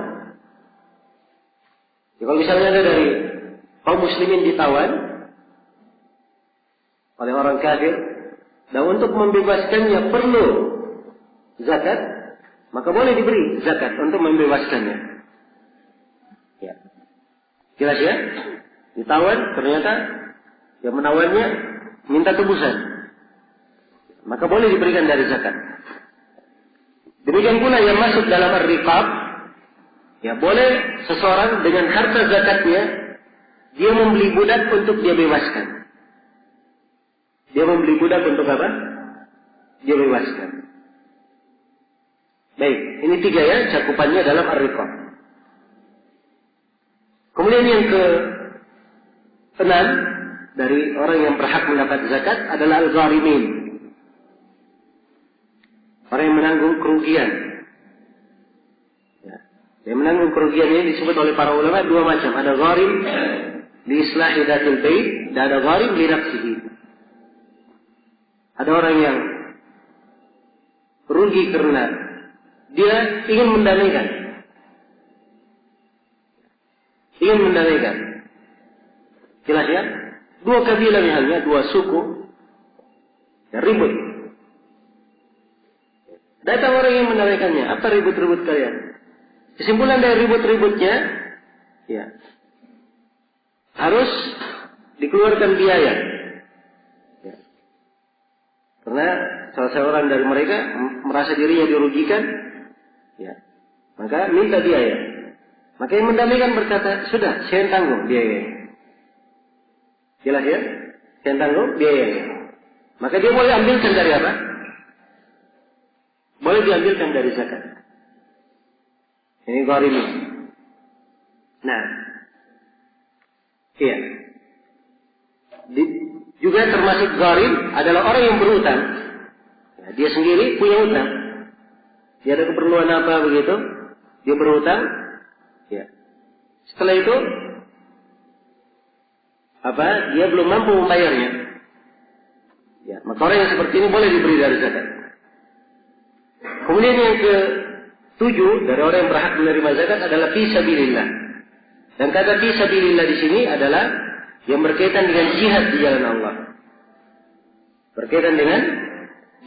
Ya, kalau misalnya ada dari kaum muslimin ditawan oleh orang kafir, dan untuk membebaskannya perlu zakat, maka boleh diberi zakat untuk membebaskannya. Ya. Jelas ya? Ditawan, ternyata yang menawannya minta tebusan, maka boleh diberikan dari zakat. Demikian pula yang masuk dalam ar-riqab, ya boleh seseorang dengan harta zakatnya dia membeli budak untuk dia bebaskan. Dia membeli budak untuk apa? Dia bebaskan. Baik, ini 3 ya cakupannya dalam ar-riqab. Kemudian yang ke-6 dari orang yang berhak mendapat zakat adalah al-gharimin. Orang yang menanggung kerugian. Ya. Yang menanggung kerugian ini disebut oleh para ulama 2 macam. Ada gharim li islahi dhatil bait dan ada gharim li nafsihi. Ada orang yang rugi karena dia ingin mendamaikan. Ingin mendamaikan. Jelas ya? 2 kabilah misalnya, 2 suku yang ribut. Datang orang yang mendamaikannya. Apa ribut-ribut kalian? Kesimpulan dari ribut-ributnya, ya, harus dikeluarkan biaya. Ya. Karena salah seorang dari mereka merasa dirinya dirugikan, ya, maka minta biaya. Maka yang mendamaikan berkata, sudah, saya tanggung biayanya. Jelas ya? Saya tanggung biayanya. Maka dia boleh ambilkan dari apa? Boleh diambilkan dari zakat. Ini gharim. Nah, iya. Juga termasuk gharim adalah orang yang berhutang. Ya, dia sendiri punya hutang. Dia ada keperluan apa begitu? Dia berhutang. Ya. Setelah itu, dia belum mampu membayarnya. Ya, maka orang yang seperti ini boleh diberi dari zakat. Kemudian yang ke-7 dari orang yang berhak menerima zakat adalah fi sabilillah. Dan kata fi sabilillah di sini adalah yang berkaitan dengan jihad di jalan Allah. Berkaitan dengan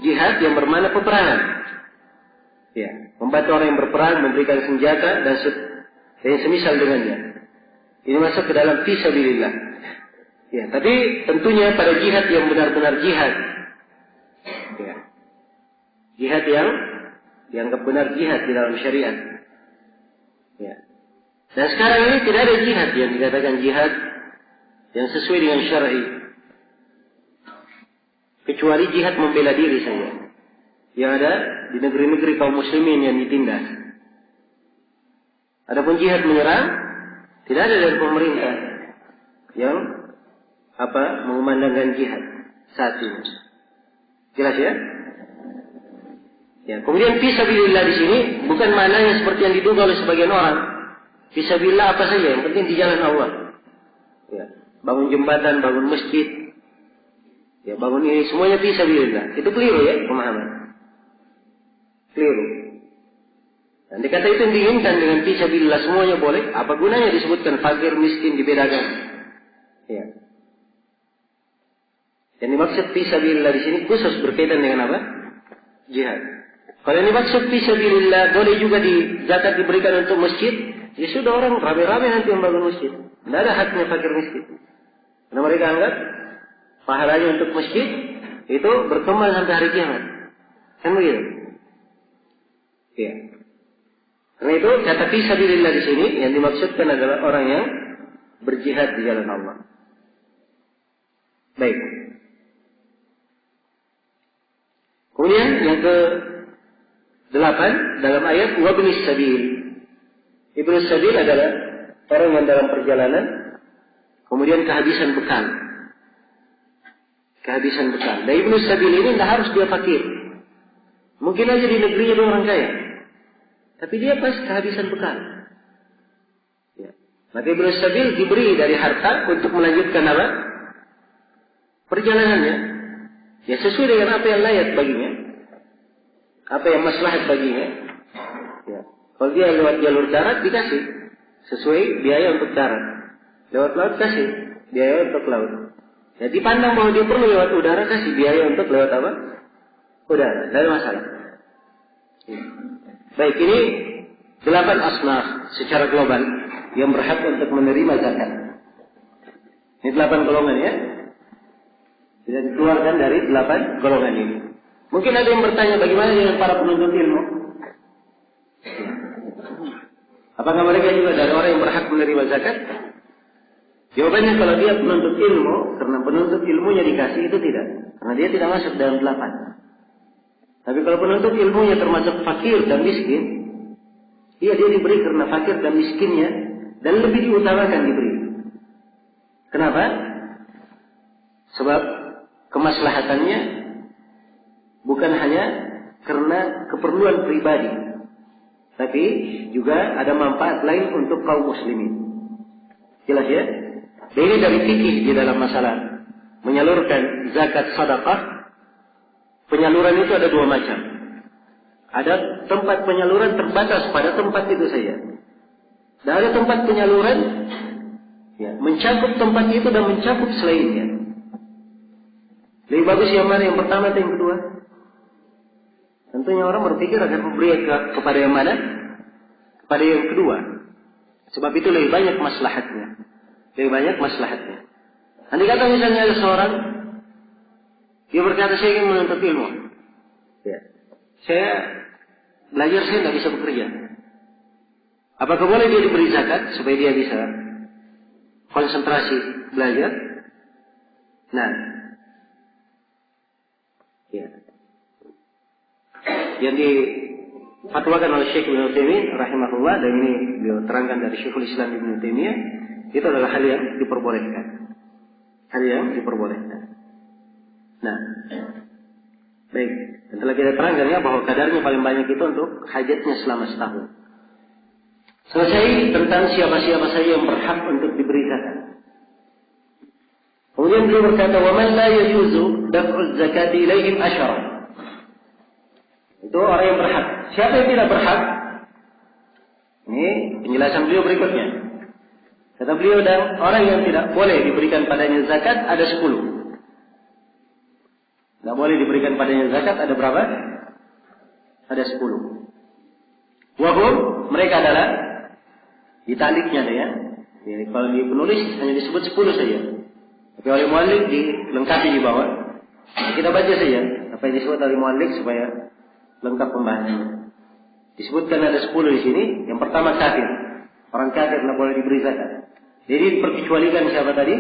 jihad yang bermakna peperangan. Ya, membantu orang yang berperang, memberikan senjata dan yang semisal dengannya. Ini masuk ke dalam fi sabilillah. Ya, tapi tentunya pada jihad yang benar-benar jihad. Ya. Jihad yang dianggap benar jihad di dalam syariat. Ya. Dan sekarang ini tidak ada jihad yang dikatakan jihad yang sesuai dengan syar'i. Kecuali jihad membela diri saja. Yang ada di negeri-negeri kaum muslimin yang ditindas. Adapun jihad menyerang tidak ada dari pemerintah yang mengumandangkan jihad saat ini. Jelas ya? Ya, kemudian fi sabilillah di sini bukan maknanya seperti yang diduga oleh sebagian orang. Fisabilillah apa saja, yang penting di jalan Allah. Ya. Bangun jembatan, bangun masjid, ya bangun ini semuanya fisabilillah. Itu keliru ya pemahaman. Keliru. Dan dikata itu yang diinginkan dengan fisabilillah semuanya boleh. Apa gunanya disebutkan fakir miskin dibedakan? Ya. Yang dimaksud fisabilillah di sini khusus berkaitan dengan apa? Jihad. Kalau yang dimaksud fisabilillah boleh juga zakat diberikan untuk masjid. Ya sudah, orang rame-rame nanti yang bangun masjid. Tidak ada haknya fakir miskin. Karena mereka anggap pahalanya untuk masjid itu berkembang sampai hari kiamat. Kan begitu? Ya. Karena itu kata fisabilillah di sini yang dimaksudkan adalah orang yang berjihad di jalan Allah. Baik. Kemudian yang ke-8 dalam ayat wabnis sabil. Ibnu sabil adalah orang yang dalam perjalanan kemudian kehabisan bekal. Kehabisan bekal. Dan ibnu sabil ini tidak harus dia fakir. Mungkin aja di negerinya dia orang kaya. Tapi dia pas kehabisan bekal. Ya. Maka ibnu sabil diberi dari harta untuk melanjutkan apa? Perjalanannya. Ya sesuai dengan apa yang layak baginya. Apa yang maslahat baginya. Ya. Kalau dia lewat jalur darat dikasih. Sesuai biaya untuk darat. Lewat laut kasih biaya untuk laut. Ya dipandang bahwa dia perlu lewat udara, kasih biaya untuk lewat apa? Udara. Tidak ada masalah. Ya. Baik, ini 8 asnaf secara global yang berhak untuk menerima zakat. Ini 8 golongan ya. Tidak dikeluarkan dari 8 golongan ini. Mungkin ada yang bertanya bagaimana dengan para penuntut ilmu? Apakah mereka juga dari orang yang berhak menerima zakat? Jawabannya kalau dia penuntut ilmu, karena penuntut ilmunya dikasih itu tidak. Karena dia tidak masuk dalam 8. Tapi kalau penuntut ilmunya termasuk fakir dan miskin, dia diberi karena fakir dan miskinnya, dan lebih diutamakan diberi. Kenapa? Sebab kemaslahatannya bukan hanya karena keperluan pribadi, tapi juga ada manfaat lain untuk kaum muslimin. Jelas ya? Ini dari fikih di dalam masalah menyalurkan zakat sedekah. Penyaluran itu ada 2 macam. Ada tempat penyaluran terbatas pada tempat itu saja. Dan ada tempat penyaluran ya, mencakup tempat itu dan mencakup selainnya. Lebih bagus yang mana, yang pertama atau yang kedua? Tentunya orang berpikir akan memberi kepada yang mana? Kepada yang kedua. Sebab itu lebih banyak maslahatnya. Lebih banyak maslahatnya. Andai kata misalnya ada seorang, dia berkata, saya ingin menuntut ilmu. Ya. Saya tidak bisa bekerja. Apakah boleh dia diberi zakat supaya dia bisa konsentrasi belajar? Nah, ya. Yang difatwakan oleh Syekh Ibnu Taimiyah rahimahullah, dan ini beliau terangkan dari Syekhul Islam Ibnu Taimiyah, itu adalah hal yang diperbolehkan. Hal yang diperbolehkan. Nah, baik. Dan telah kita terangkan ya bahwa kadarnya paling banyak itu untuk hajatnya selama setahun. Selesai tentang siapa-siapa saja yang berhak untuk diberi zakat. Kemudian beliau berkata, "Wa man la yajuzu daf'u zakati ilaihim asyara." Itu orang yang berhak. Siapa yang tidak berhak? Ini penjelasan beliau berikutnya. Kata beliau, dan orang yang tidak boleh diberikan padanya zakat ada 10. Tidak boleh diberikan padanya zakat ada berapa? Ada 10. Wahum, mereka adalah ditaliknya ya. Jadi kalau di penulis hanya disebut 10 saja. Tapi oleh muallif dilengkapi di bawah. Nah, kita baca saja apa yang disebut oleh muallif supaya lengkap pembahasannya. Disebutkan ada 10 di sini. Yang pertama kafir. Orang kafir tidak boleh diberi zakat. Jadi diperkecualikan siapa tadi?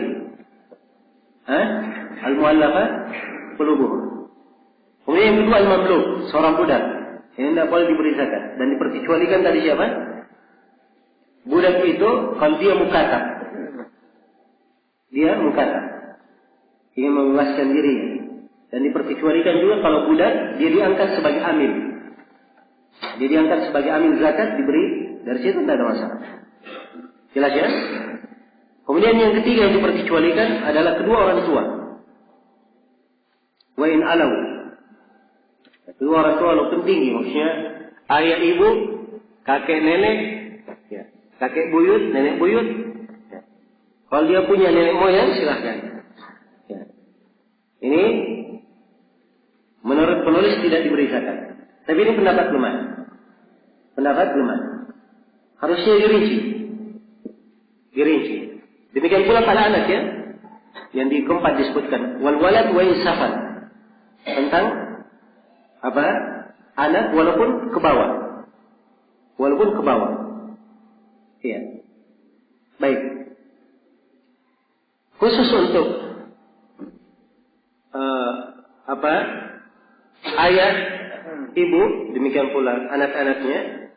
Al-muallafah qulubuhum. Kemudian yang kedua al-mamluk, seorang budak. Ini tidak boleh diberi zakat. Dan diperkecualikan tadi siapa? Budak itu kalau dia mukatab. Dia mukatab. Ingin membebaskan dirinya. Dan diperkecualikan juga kalau budak dia diangkat sebagai amil. Dia diangkat sebagai amil zakat diberi, dari situ tidak ada masalah. Jelas ya? Kemudian yang ketiga yang diperkecualikan adalah kedua orang tua. Wa in alau. Kedua orang tua walaupun tinggi, maksudnya ayah ibu, kakek nenek, ya, kakek buyut, nenek buyut. Ya. Kalau dia punya nenek moyang silahkan. Ya. Ini menurut penulis tidak diberi zakat. Tapi ini pendapat lemah. Pendapat lemah. Harusnya dirinci. Dirinci. Demikian pula pada anak ya. Yang di keempat disebutkan wal walad wa insafan. Tentang apa? Anak walaupun ke bawah. Walaupun ke bawah. Iya. Baik. Khusus untuk ayah, ibu, demikian pula anak-anaknya.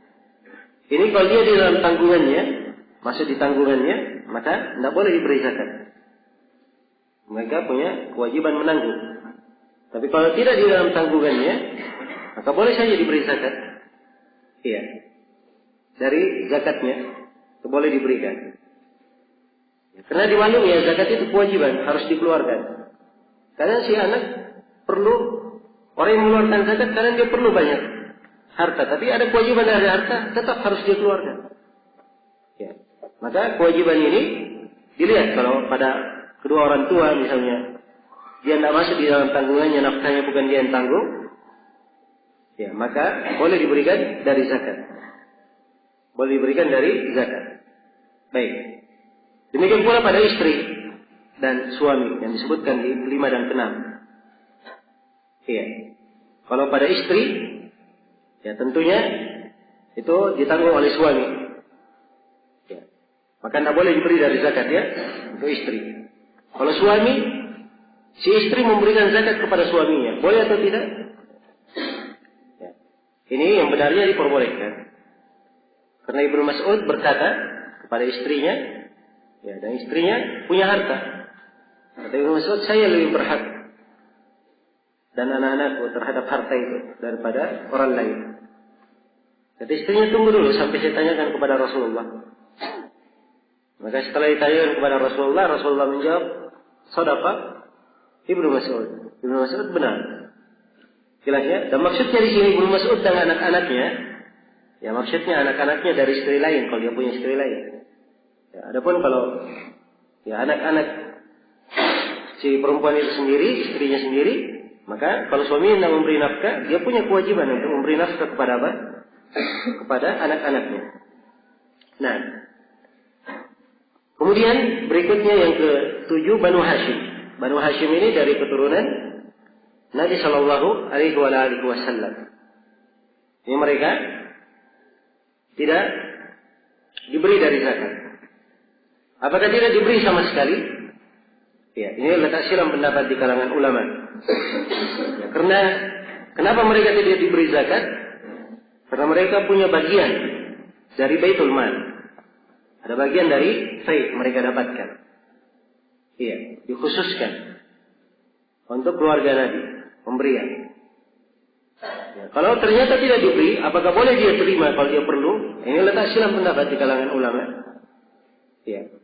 Ini kalau dia di dalam tanggungannya, masuk di tanggungannya, maka tidak boleh diberi zakat. Mereka punya kewajiban menanggung. Tapi kalau tidak di dalam tanggungannya, maka boleh saja diberi zakat. Iya. Dari zakatnya, itu boleh diberikan. Karena dimaklum ya, zakat itu kewajiban, harus dikeluarkan. Karena si anak perlu, orang yang mengeluarkan zakat karena dia perlu banyak harta. Tapi ada kewajiban dari harta, tetap harus dikeluarkan. Ya. Maka kewajiban ini dilihat kalau pada kedua orang tua misalnya, dia tidak masuk di dalam tanggungannya, nafkahnya bukan dia yang tanggung, ya maka boleh diberikan dari zakat. Boleh diberikan dari zakat. Baik. Demikian pula pada istri dan suami yang disebutkan di 5 dan 6. Iya. Kalau pada istri, ya tentunya itu ditanggung oleh suami. Ya. Maka tidak boleh diberi dari zakat ya untuk istri. Kalau suami, si istri memberikan zakat kepada suaminya, boleh atau tidak? Ya. Ini yang benarnya diperbolehkan. Karena Ibnu Mas'ud berkata kepada istrinya, ya, dan istrinya punya harta. Kata Ibnu Mas'ud, saya lebih berhak dan anak-anakku terhadap harta itu daripada orang lain. Kata istrinya, tunggu dulu sampai saya tanyakan kepada Rasulullah. Maka setelah ditanyakan kepada Rasulullah, Rasulullah menjawab, shadaqah Ibnu Mas'ud. Ibnu Mas'ud benar. Jelas ya? Dan maksudnya di sini Ibnu Mas'ud dan anak-anaknya, ya maksudnya anak-anaknya dari istri lain kalau dia punya istri lain. Ya, adapun kalau ya anak-anak si perempuan itu sendiri, istrinya sendiri, maka kalau suami tidak memberi nafkah, dia punya kewajiban untuk memberi nafkah kepada apa? Kepada anak-anaknya. Nah, kemudian berikutnya yang ke-7 Banu Hashim. Banu Hashim ini dari keturunan Nabi Shallallahu Alaihi Wasallam. Ini mereka tidak diberi dari zakat. Apakah tidak diberi sama sekali? Ya, ini letak silam pendapat di kalangan ulama. Ya, karena kenapa mereka tidak diberi zakat? Karena mereka punya bagian dari Baitul Mal. Ada bagian dari faid mereka dapatkan. Iya, dikhususkan untuk keluarga Nabi, pemberian. Ya, kalau ternyata tidak diberi, apakah boleh dia terima kalau dia perlu? Ini letak silam pendapat di kalangan ulama. Ya.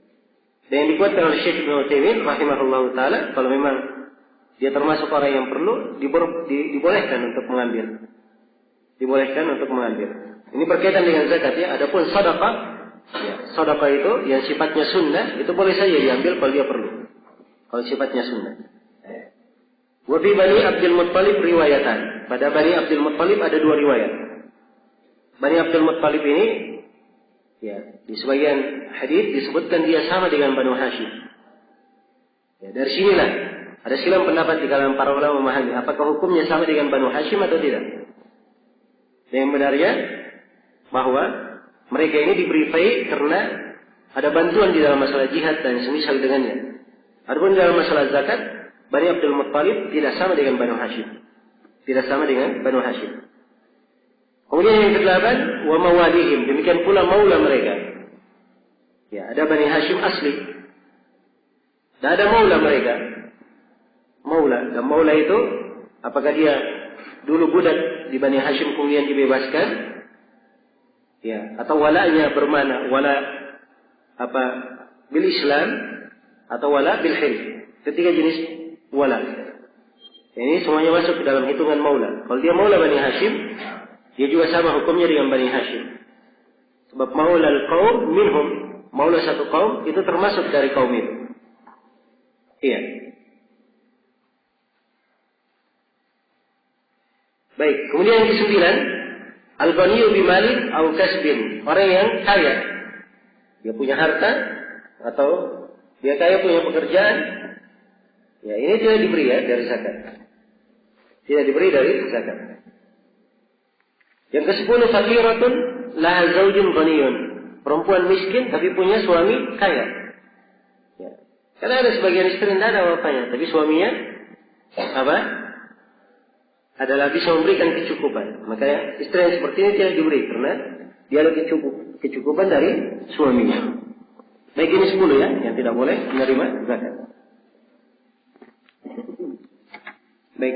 Dan yang dikuatkan oleh Syekh Ibnu Utsaimin rahimahullahu taala, kalau memang dia termasuk orang yang perlu, dibolehkan untuk mengambil. Dibolehkan untuk mengambil. Ini berkaitan dengan zakat ya. Adapun sedekah, ya, sedekah itu yang sifatnya sunnah, itu boleh saja diambil kalau dia perlu. Kalau sifatnya sunnah. Wa fi Bani Abdul Muttalib riwayatan. Pada Bani Abdul Muttalib ada 2 riwayat. Bani Abdul Muttalib ini, ya, di sebagian hadis disebutkan dia sama dengan Banu Hashim. Ya, dari sinilah ada silang pendapat di kalangan para ulama memahami apakah hukumnya sama dengan Banu Hashim atau tidak. Dan yang benarnya bahwa mereka ini diberi faid karena ada bantuan di dalam masalah jihad dan semisal dengannya. Adapun dalam masalah zakat, Bani Abdul Muttalib tidak sama dengan Banu Hashim. Tidak sama dengan Banu Hashim. Kemudian yang ke-8, wa mawalihim, demikian pula maula mereka. Ya, ada Bani Hashim asli. Dan ada maula mereka. Maula, dan maula itu apakah dia dulu budak di Bani Hashim kemudian dibebaskan? Ya, atau walanya bermana, wala apa bil Islam atau wala bil hilf. Ketiga jenis wala. Ini semuanya masuk ke dalam hitungan maula. Kalau dia maula Bani Hashim, dia juga sama hukumnya dengan Bani Hashim. Sebab maula al-qaum minhum, maula satu kaum itu termasuk dari kaum itu. Iya. Baik, kemudian yang ke-9, al-ghaniyyu bimali aw kasbin. Orang yang kaya. Dia punya harta atau dia kaya punya pekerjaan. Ya, ini tidak diberi ya dari zakat. Tidak diberi dari zakat. Yang ke-10, faqiratun laha zaujun ghaniyun. Perempuan miskin tapi punya suami kaya. Ya. Karena ada sebagian istri tidak ada apa-apanya, tapi suaminya apa? Adalah bisa memberikan kecukupan. Maka istri yang seperti ini tidak diberi karena dia ada kecukupan dari suaminya. Baik, ini 10 ya yang tidak boleh menerima zakat. Baik.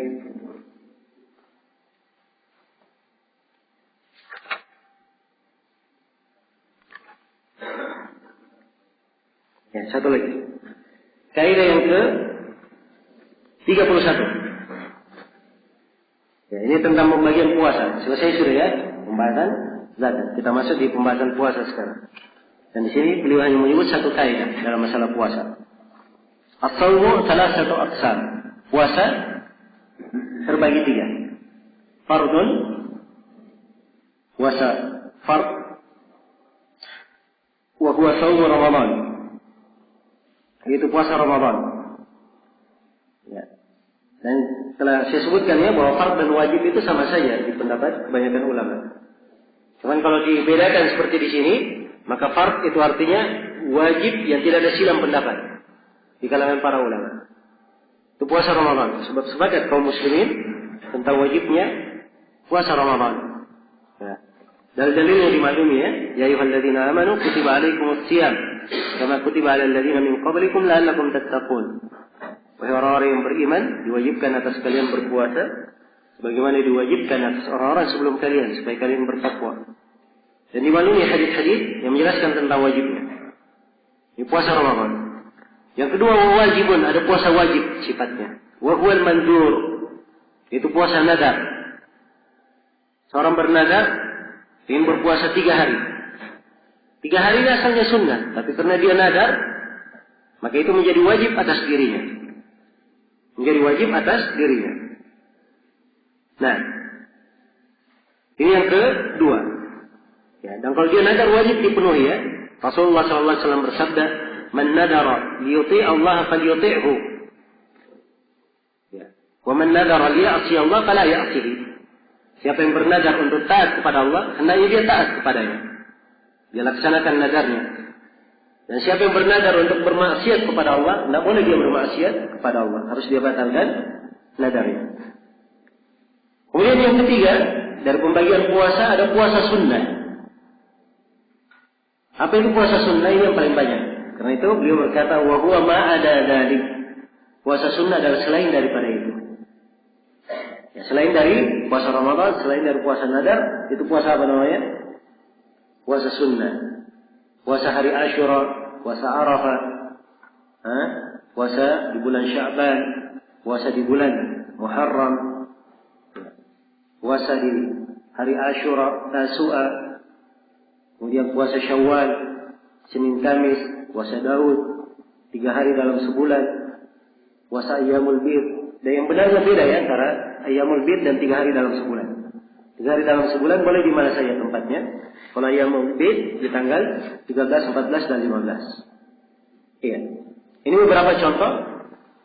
Ya, satu lagi. Kaidah yang ke-31. Ya, ini tentang pembagian puasa. Selesai sudah ya pembahasan zakat. Kita masuk di pembahasan puasa sekarang. Dan di sini beliau hanya menyebut satu kaidah dalam masalah puasa. As-shawmu thalathatu aqsam. Puasa terbagi 3. Fardun, puasa fard, wa huwa shawmu Ramadan. Itu puasa Ramadan. Ya. Dan telah saya sebutkan ya bahwa fard dan wajib itu sama saja di pendapat kebanyakan ulama. Cuman kalau dibedakan seperti di sini, maka fard itu artinya wajib yang tidak ada silang pendapat di kalangan para ulama. Itu puasa Ramadan. Sebab sepakat kaum muslimin tentang wajibnya puasa Ramadan. Ya. Dalil-dalilnya dimaklumi ya. Ya ayyuhalladzina amanu kutiba alaikumus-shiyam kama kutiba alal ladzina min qablikum la'allakum tattaqun. Wahai orang-orang yang beriman, diwajibkan atas kalian berpuasa sebagaimana diwajibkan atas orang-orang sebelum kalian supaya kalian bertakwa. Dan dimaklumi hadis-hadis yang menjelaskan tentang wajibnya. Ini puasa Ramadan. Yang kedua, wajibun, ada puasa wajib sifatnya. Wa huwal mandur, itu puasa nadar. Seorang bernadar ingin berpuasa 3 hari. 3 hari ini asalnya sunnah, tapi karena dia nadar, maka itu menjadi wajib atas dirinya. Menjadi wajib atas dirinya. Nah, ini yang kedua. Ya, dan kalau dia nadar wajib dipenuhi ya. Rasulullah SAW bersabda, "Man nadara liyuti' Allah falyuti'hu." Ya. "Wa man nadara liya'si Allah fala ya'sihi." Siapa yang bernadar untuk taat kepada Allah, hendaknya dia taat kepadanya. Dia laksanakan nadarnya. Dan siapa yang bernadar untuk bermaksiat kepada Allah, tidak boleh dia bermaksiat kepada Allah. Harus dia batalkan nadarnya. Kemudian yang ketiga, dari pembagian puasa ada puasa sunnah. Apa itu puasa sunnah? Ini yang paling banyak. Karena itu beliau berkata, wa huwa ma ada dzalik. Puasa sunnah adalah selain daripada itu. Ya, selain dari puasa Ramadan, selain dari puasa nadar, itu puasa apa namanya? Puasa sunnah. Puasa hari Asyura, puasa Arafah, puasa di bulan Sya'ban, puasa di bulan Muharram, puasa di hari Asyura, Tasu'a, kemudian puasa Syawal, Senin Kamis, puasa Daud, 3 hari dalam sebulan, puasa Ayyamul Bid. Dan yang benarnya beda ya antara Ayyamul Bid dan 3 hari dalam sebulan. 3 hari dalam sebulan boleh di mana saja tempatnya. Kalau Ayyamul Bid di tanggal 13, 14, dan 15. Iya. Ini beberapa contoh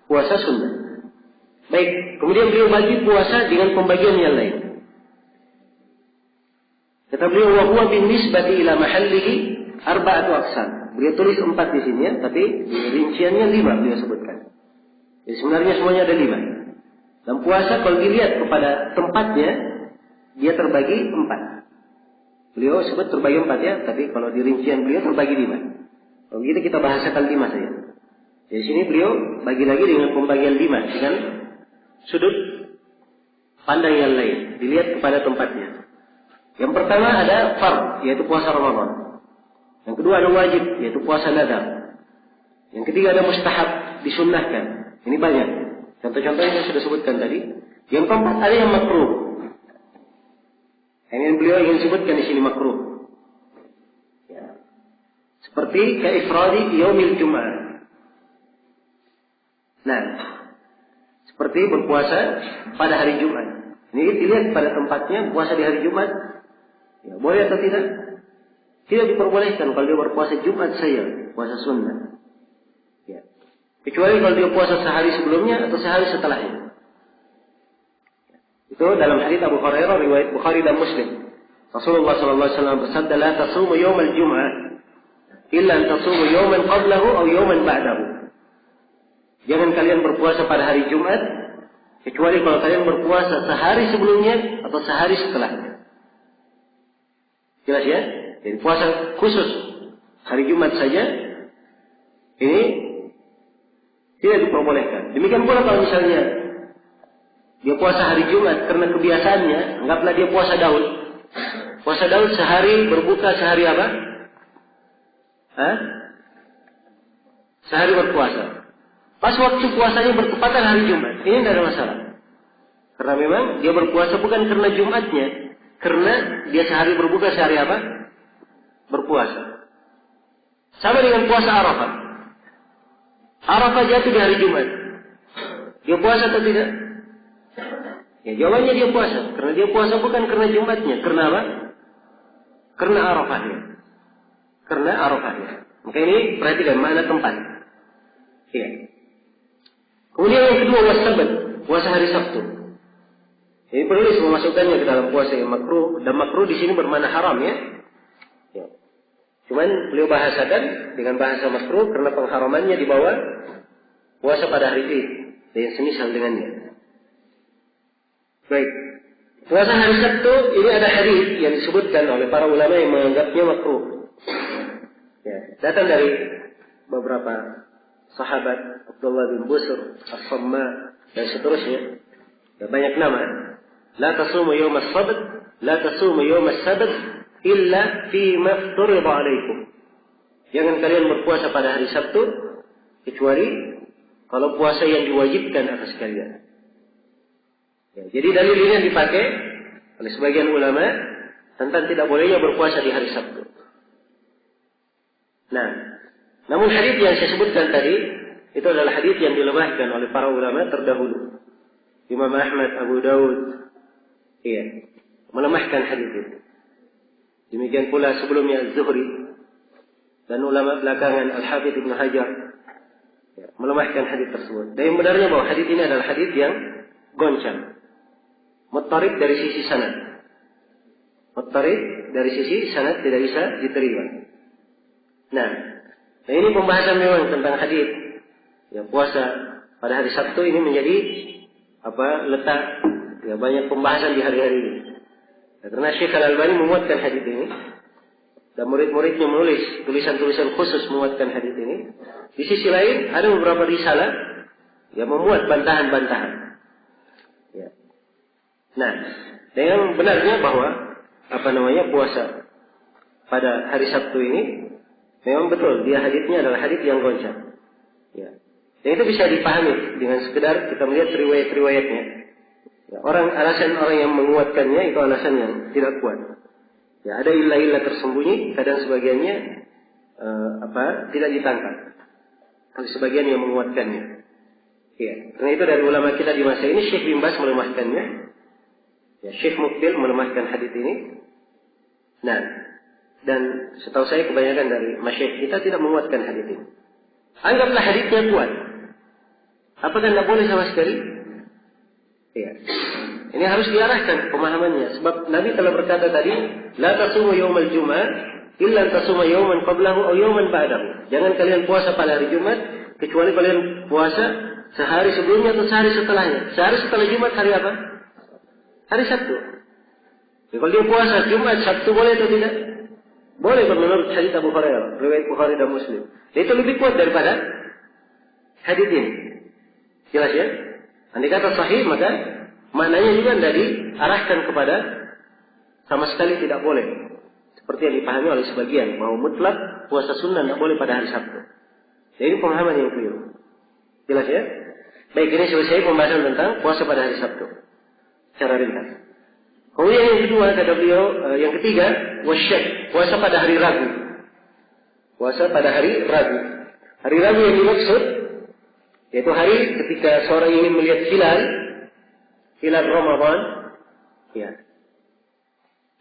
puasa sunnah. Baik, kemudian beliau bagi puasa dengan pembagian yang lain. Kata beliau, wa huwa bin nisbati ila mahallihi arba'atu aqsam. Beliau tulis 4 di sini ya, tapi rinciannya 5 beliau sebutkan. Jadi sebenarnya semuanya ada 5. Dan puasa kalau dilihat kepada tempatnya, dia terbagi 4. Beliau sebut terbagi 4 ya, tapi kalau di rincian beliau terbagi 5. Kalau begitu kita bahasakan 5 saja. Di sini beliau bagi lagi dengan pembagian 5 dengan sudut pandang yang lain, dilihat kepada tempatnya. Yang pertama ada fard, yaitu puasa Ramadan. Yang kedua ada wajib, yaitu puasa nadar. Yang ketiga ada mustahab, disunnahkan. Ini banyak. Contoh-contohnya yang sudah sebutkan tadi. Yang keempat ada yang makruh. Yang beliau ingin sebutkan di sini makruh. Ya. Seperti kaifradi yaumil Jum'ah. Nah, seperti berpuasa pada hari Jumat. Ini dilihat pada tempatnya puasa di hari Jumat. Ya, boleh atau tidak? Tidak diperbolehkan kalau dia berpuasa Jumat saja, puasa sunnah. Ya. Kecuali kalau dia puasa sehari sebelumnya atau sehari setelahnya. Itu dalam hadits Abu Hurairah riwayat Bukhari dan Muslim. Rasulullah sallallahu alaihi wasallam bersabda, "La tasumu yaumal Jum'ah illa an tasumu yawman qablahu aw yawman ba'dahu." Jangan kalian berpuasa pada hari Jumat kecuali kalau kalian berpuasa sehari sebelumnya atau sehari setelahnya. Jelas ya? Jadi puasa khusus hari Jumat saja ini tidak diperbolehkan. Demikian pula kalau misalnya dia puasa hari Jumat karena kebiasaannya, anggaplah dia puasa Daud. Puasa Daud sehari berbuka, sehari apa? Sehari berpuasa. Pas waktu puasanya bertepatan hari Jumat. Ini tidak ada masalah. Karena memang dia berpuasa bukan karena Jumatnya. Karena dia sehari berbuka, sehari apa? Berpuasa. Sama dengan puasa Arafah. Arafah jatuh di hari Jumat. Dia puasa atau tidak? Ya, jawabannya dia puasa. Karena dia puasa bukan karena Jumatnya. Karena apa? Karena Arafahnya. Karena Arafahnya. Maka ini perhatikan makna tempat. Iya. Kemudian yang kedua wasabat, puasa hari Sabtu. Ini perlu memasukkannya ke dalam puasa yang makruh, dan makruh di sini bermakna haram ya. Ya. Cuman beliau bahasakan dengan bahasa makruh karena pengharamannya di bawah puasa pada hari Id dan semisal dengannya. Baik. Puasa hari Sabtu ini ada hadis yang disebutkan oleh para ulama yang menganggapnya makruh. Ya, datang dari beberapa sahabat, Abdullah bin Busr, As-Samma dan seterusnya. Ya, banyak nama. La tasumu yawm as-sabt, la tasumu yawm as-sabt illa fi ma fturida alaikum. Jangan kalian berpuasa pada hari Sabtu kecuali kalau puasa yang diwajibkan atas kalian. Ya, jadi dalil ini yang dipakai oleh sebagian ulama tentang tidak bolehnya berpuasa di hari Sabtu. Nah, namun hadis yang saya sebutkan tadi itu adalah hadis yang dilemahkan oleh para ulama terdahulu. Imam Ahmad, Abu Daud, melemahkan hadis itu. Demikian pula sebelumnya Az-Zuhri dan ulama belakangan Al-Hafidz Ibnu Hajar melemahkan hadis tersebut. Dan yang benarnya bahwa hadis ini adalah hadis yang goncang, muttarib dari sisi sanad. Muttarib dari sisi sanad tidak bisa diterima. Nah, ini pembahasan memang tentang hadis. Ya, puasa pada hari Sabtu ini menjadi letak ya banyak pembahasan di hari-hari ini. Ya, karena Syekh Al-Albani memuatkan hadis ini dan murid-muridnya menulis tulisan-tulisan khusus memuatkan hadis ini. Di sisi lain ada beberapa risalah yang memuat bantahan-bantahan. Ya. Nah, yang benarnya bahwa puasa pada hari Sabtu ini memang betul dia hadisnya adalah hadis yang goncang. Ya. Dan itu bisa dipahami dengan sekedar kita melihat riwayat-riwayatnya. Ya, alasan orang yang menguatkannya itu alasan yang tidak kuat. Ya, ada ilah-ilah tersembunyi, kadang sebagiannya tidak ditangkap oleh sebagian yang menguatkannya. Ya, karena itu dari ulama kita di masa ini Syekh bin Baz melemahkannya. Ya, Syekh Muqbil melemahkan hadis ini. Nah, dan setahu saya kebanyakan dari masyayikh kita tidak menguatkan hadis ini. Anggaplah hadisnya kuat. Apakah tidak boleh sama sekali? Ya. Ini harus diarahkan pemahamannya. Sebab Nabi telah berkata tadi, La tasumu yawmal Jum'ah, illa tasuma yawman qablahu aw yawman ba'dahu. Jangan kalian puasa pada hari Jumat, kecuali kalian puasa sehari sebelumnya atau sehari setelahnya. Sehari setelah Jumat hari apa? Hari Sabtu. Ya, kalau dia puasa Jumat, Sabtu boleh atau tidak? Boleh menurut hadis Abu Hurairah, riwayat Bukhari dan Muslim. Itu lebih kuat daripada hadis ini. Jelas ya? Andai kata sahih, maka maknanya juga tidak diarahkan kepada sama sekali tidak boleh. Seperti yang dipahami oleh sebagian, bahwa mutlak puasa sunnah tidak boleh pada hari Sabtu. Jadi ini pemahaman yang keliru. Jelas ya? Baik, ini selesai pembahasan tentang puasa pada hari Sabtu. Secara ringkas. Kemudian yang kedua, kata beliau, yang ketiga, wasyak, puasa pada hari Rabu. Puasa pada hari Rabu. Hari Rabu yang dimaksud, yaitu hari ketika seorang ingin melihat hilal Ramadan, ya.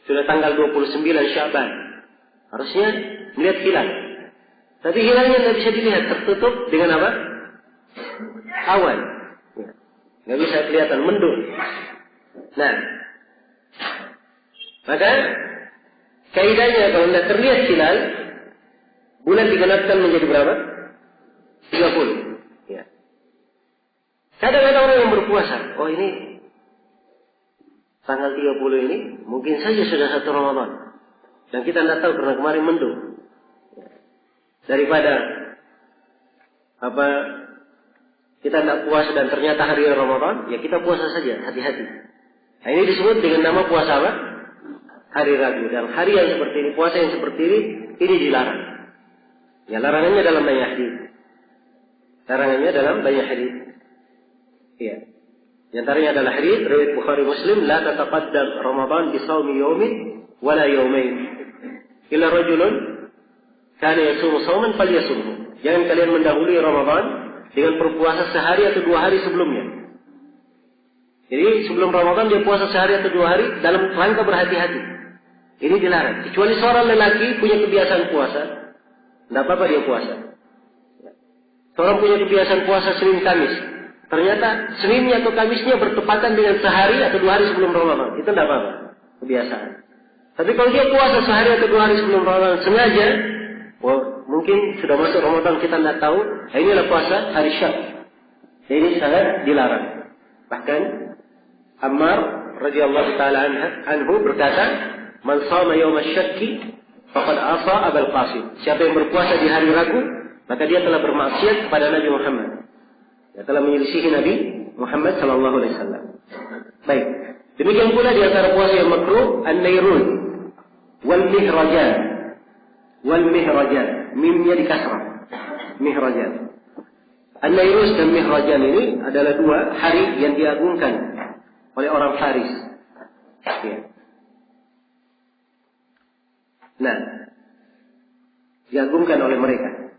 Sudah tanggal 29 Sya'ban. Harusnya melihat hilal. Tapi hilalnya tidak bisa dilihat, tertutup dengan apa? Awan. Ya. Tidak bisa kelihatan, mendung. Nah, maka kaidahnya kalau tidak terlihat hilal, bulan digenapkan menjadi berapa? 30. Ya. Kadang-kadang orang yang berpuasa, oh ini tanggal 30 ini mungkin saja sudah 1 Ramadan. Dan kita tidak tahu karena kemarin mendung. Daripada kita tidak puasa dan ternyata hari Ramadan, ya kita puasa saja, hati-hati. Nah, ini disebut dengan nama puasa apa? Hari Rabu. Dan hari yang seperti ini, puasa yang seperti ini dilarang. Ya, larangannya dalam banyak hadis. Larangannya dalam banyak hadis. Iya. Di antaranya adalah hadis riwayat Bukhari Muslim, la tataqaddam Ramadan bi shaumi yawmin wala yawmain. Illa rajulun kana yasumu shauman falyasumhu. Jangan kalian mendahului Ramadan dengan berpuasa sehari atau 2 hari sebelumnya. Jadi sebelum Ramadan dia puasa sehari atau 2 hari dalam rangka berhati-hati. Ini dilarang. Kecuali seorang lelaki punya kebiasaan puasa, tidak apa-apa dia puasa. Seorang punya kebiasaan puasa Senin Kamis. Ternyata Seninnya atau Kamisnya bertepatan dengan sehari atau 2 hari sebelum Ramadan. Itu tidak apa-apa. Kebiasaan. Tapi kalau dia puasa sehari atau 2 hari sebelum Ramadan sengaja, mungkin sudah masuk Ramadan kita tidak tahu. Nah, inilah puasa hari Syak. Ini sangat dilarang. Bahkan Ammar radhiyallahu taala anhu berkata, "Man shama yaum asy-syakki faqad asa Abul Qasim." Siapa yang berpuasa di hari ragu, maka dia telah bermaksiat kepada Nabi Muhammad. Dia telah menyelisihi Nabi Muhammad sallallahu alaihi wasallam. Baik. Demikian pula di antara puasa yang makruh an-nairun wal mihrajan. Wal mihrajan, mimnya di kasrah. Mihrajan. An-Nairus dan Mihrajan ini adalah 2 hari yang diagungkan oleh orang Faris. Ya. Nah, diagungkan oleh mereka.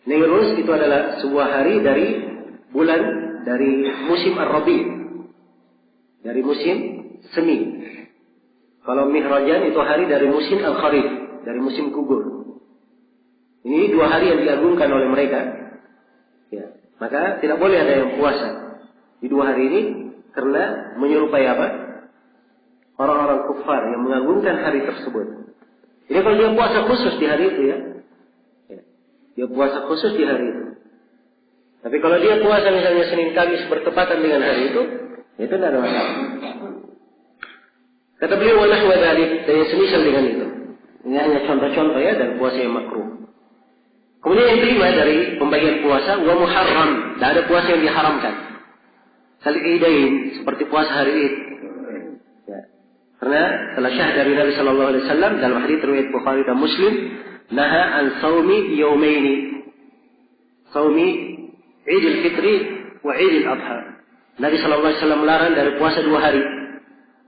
Nairus itu adalah sebuah hari dari bulan dari musim Ar-Rabi, dari musim semi. Kalau Mihrajan itu hari dari musim Al-Kharif, dari musim gugur. Ini 2 hari yang diagungkan oleh mereka. Ya, maka tidak boleh ada yang puasa di 2 hari ini karena menyerupai apa? Orang-orang kufar yang mengagungkan hari tersebut. Jadi kalau dia puasa khusus di hari itu ya, dia puasa khusus di hari itu. Tapi kalau dia puasa misalnya Senin Kamis bertepatan dengan hari itu tidak ada masalah. Kata beliau wa nahwa dzalik, dan semisal dengan itu. Ini hanya contoh-contoh ya dan puasa yang makruh. Kemudian yang kelima dari pembagian puasa, wa muharram, tidak ada puasa yang diharamkan. Kal-Idain, seperti puasa hari Id. Ya. Karena telah syah dari Nabi sallallahu alaihi wasallam dalam hadis riwayat Bukhari dan Muslim, naha an saumi yaumaini. Saumi Idul Fitri wa Idul Adha. Nabi sallallahu alaihi wasallam melarang dari puasa 2 hari.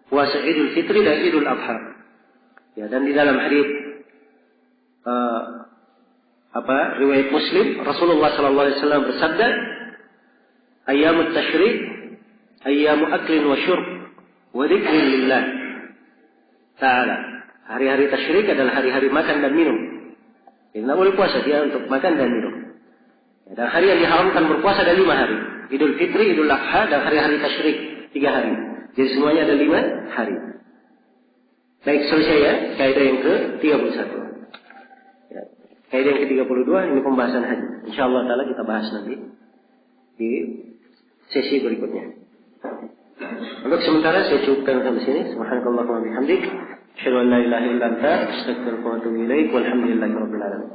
Puasa Idul Fitri dan Idul Adha. Ya, dan di dalam hadis riwayat Muslim, Rasulullah sallallahu alaihi wasallam bersabda, "Ayyamut tasyrik, ayyamu aklin wa syurb wa dzikrin lillah ta'ala." Hari-hari tasyrik adalah hari-hari makan dan minum. Jadi tidak boleh puasa dia untuk makan dan minum. Dan hari yang diharamkan berpuasa ada 5 hari. Idul Fitri, Idul Adha, dan hari-hari tasyrik 3 hari. Jadi semuanya ada 5 hari. Baik, selesai ya kaidah yang ke-31. Kaidah yang ke-32 ini pembahasan haji. Insyaallah taala kita bahas nanti di sesi berikutnya. Untuk sementara saya cukupkan sampai sini. Subhanakallahumma wa bihamdik, asyhadu an la ilaha illa anta, astaghfiruka wa atubu ilaik. Walhamdulillahirabbil alamin.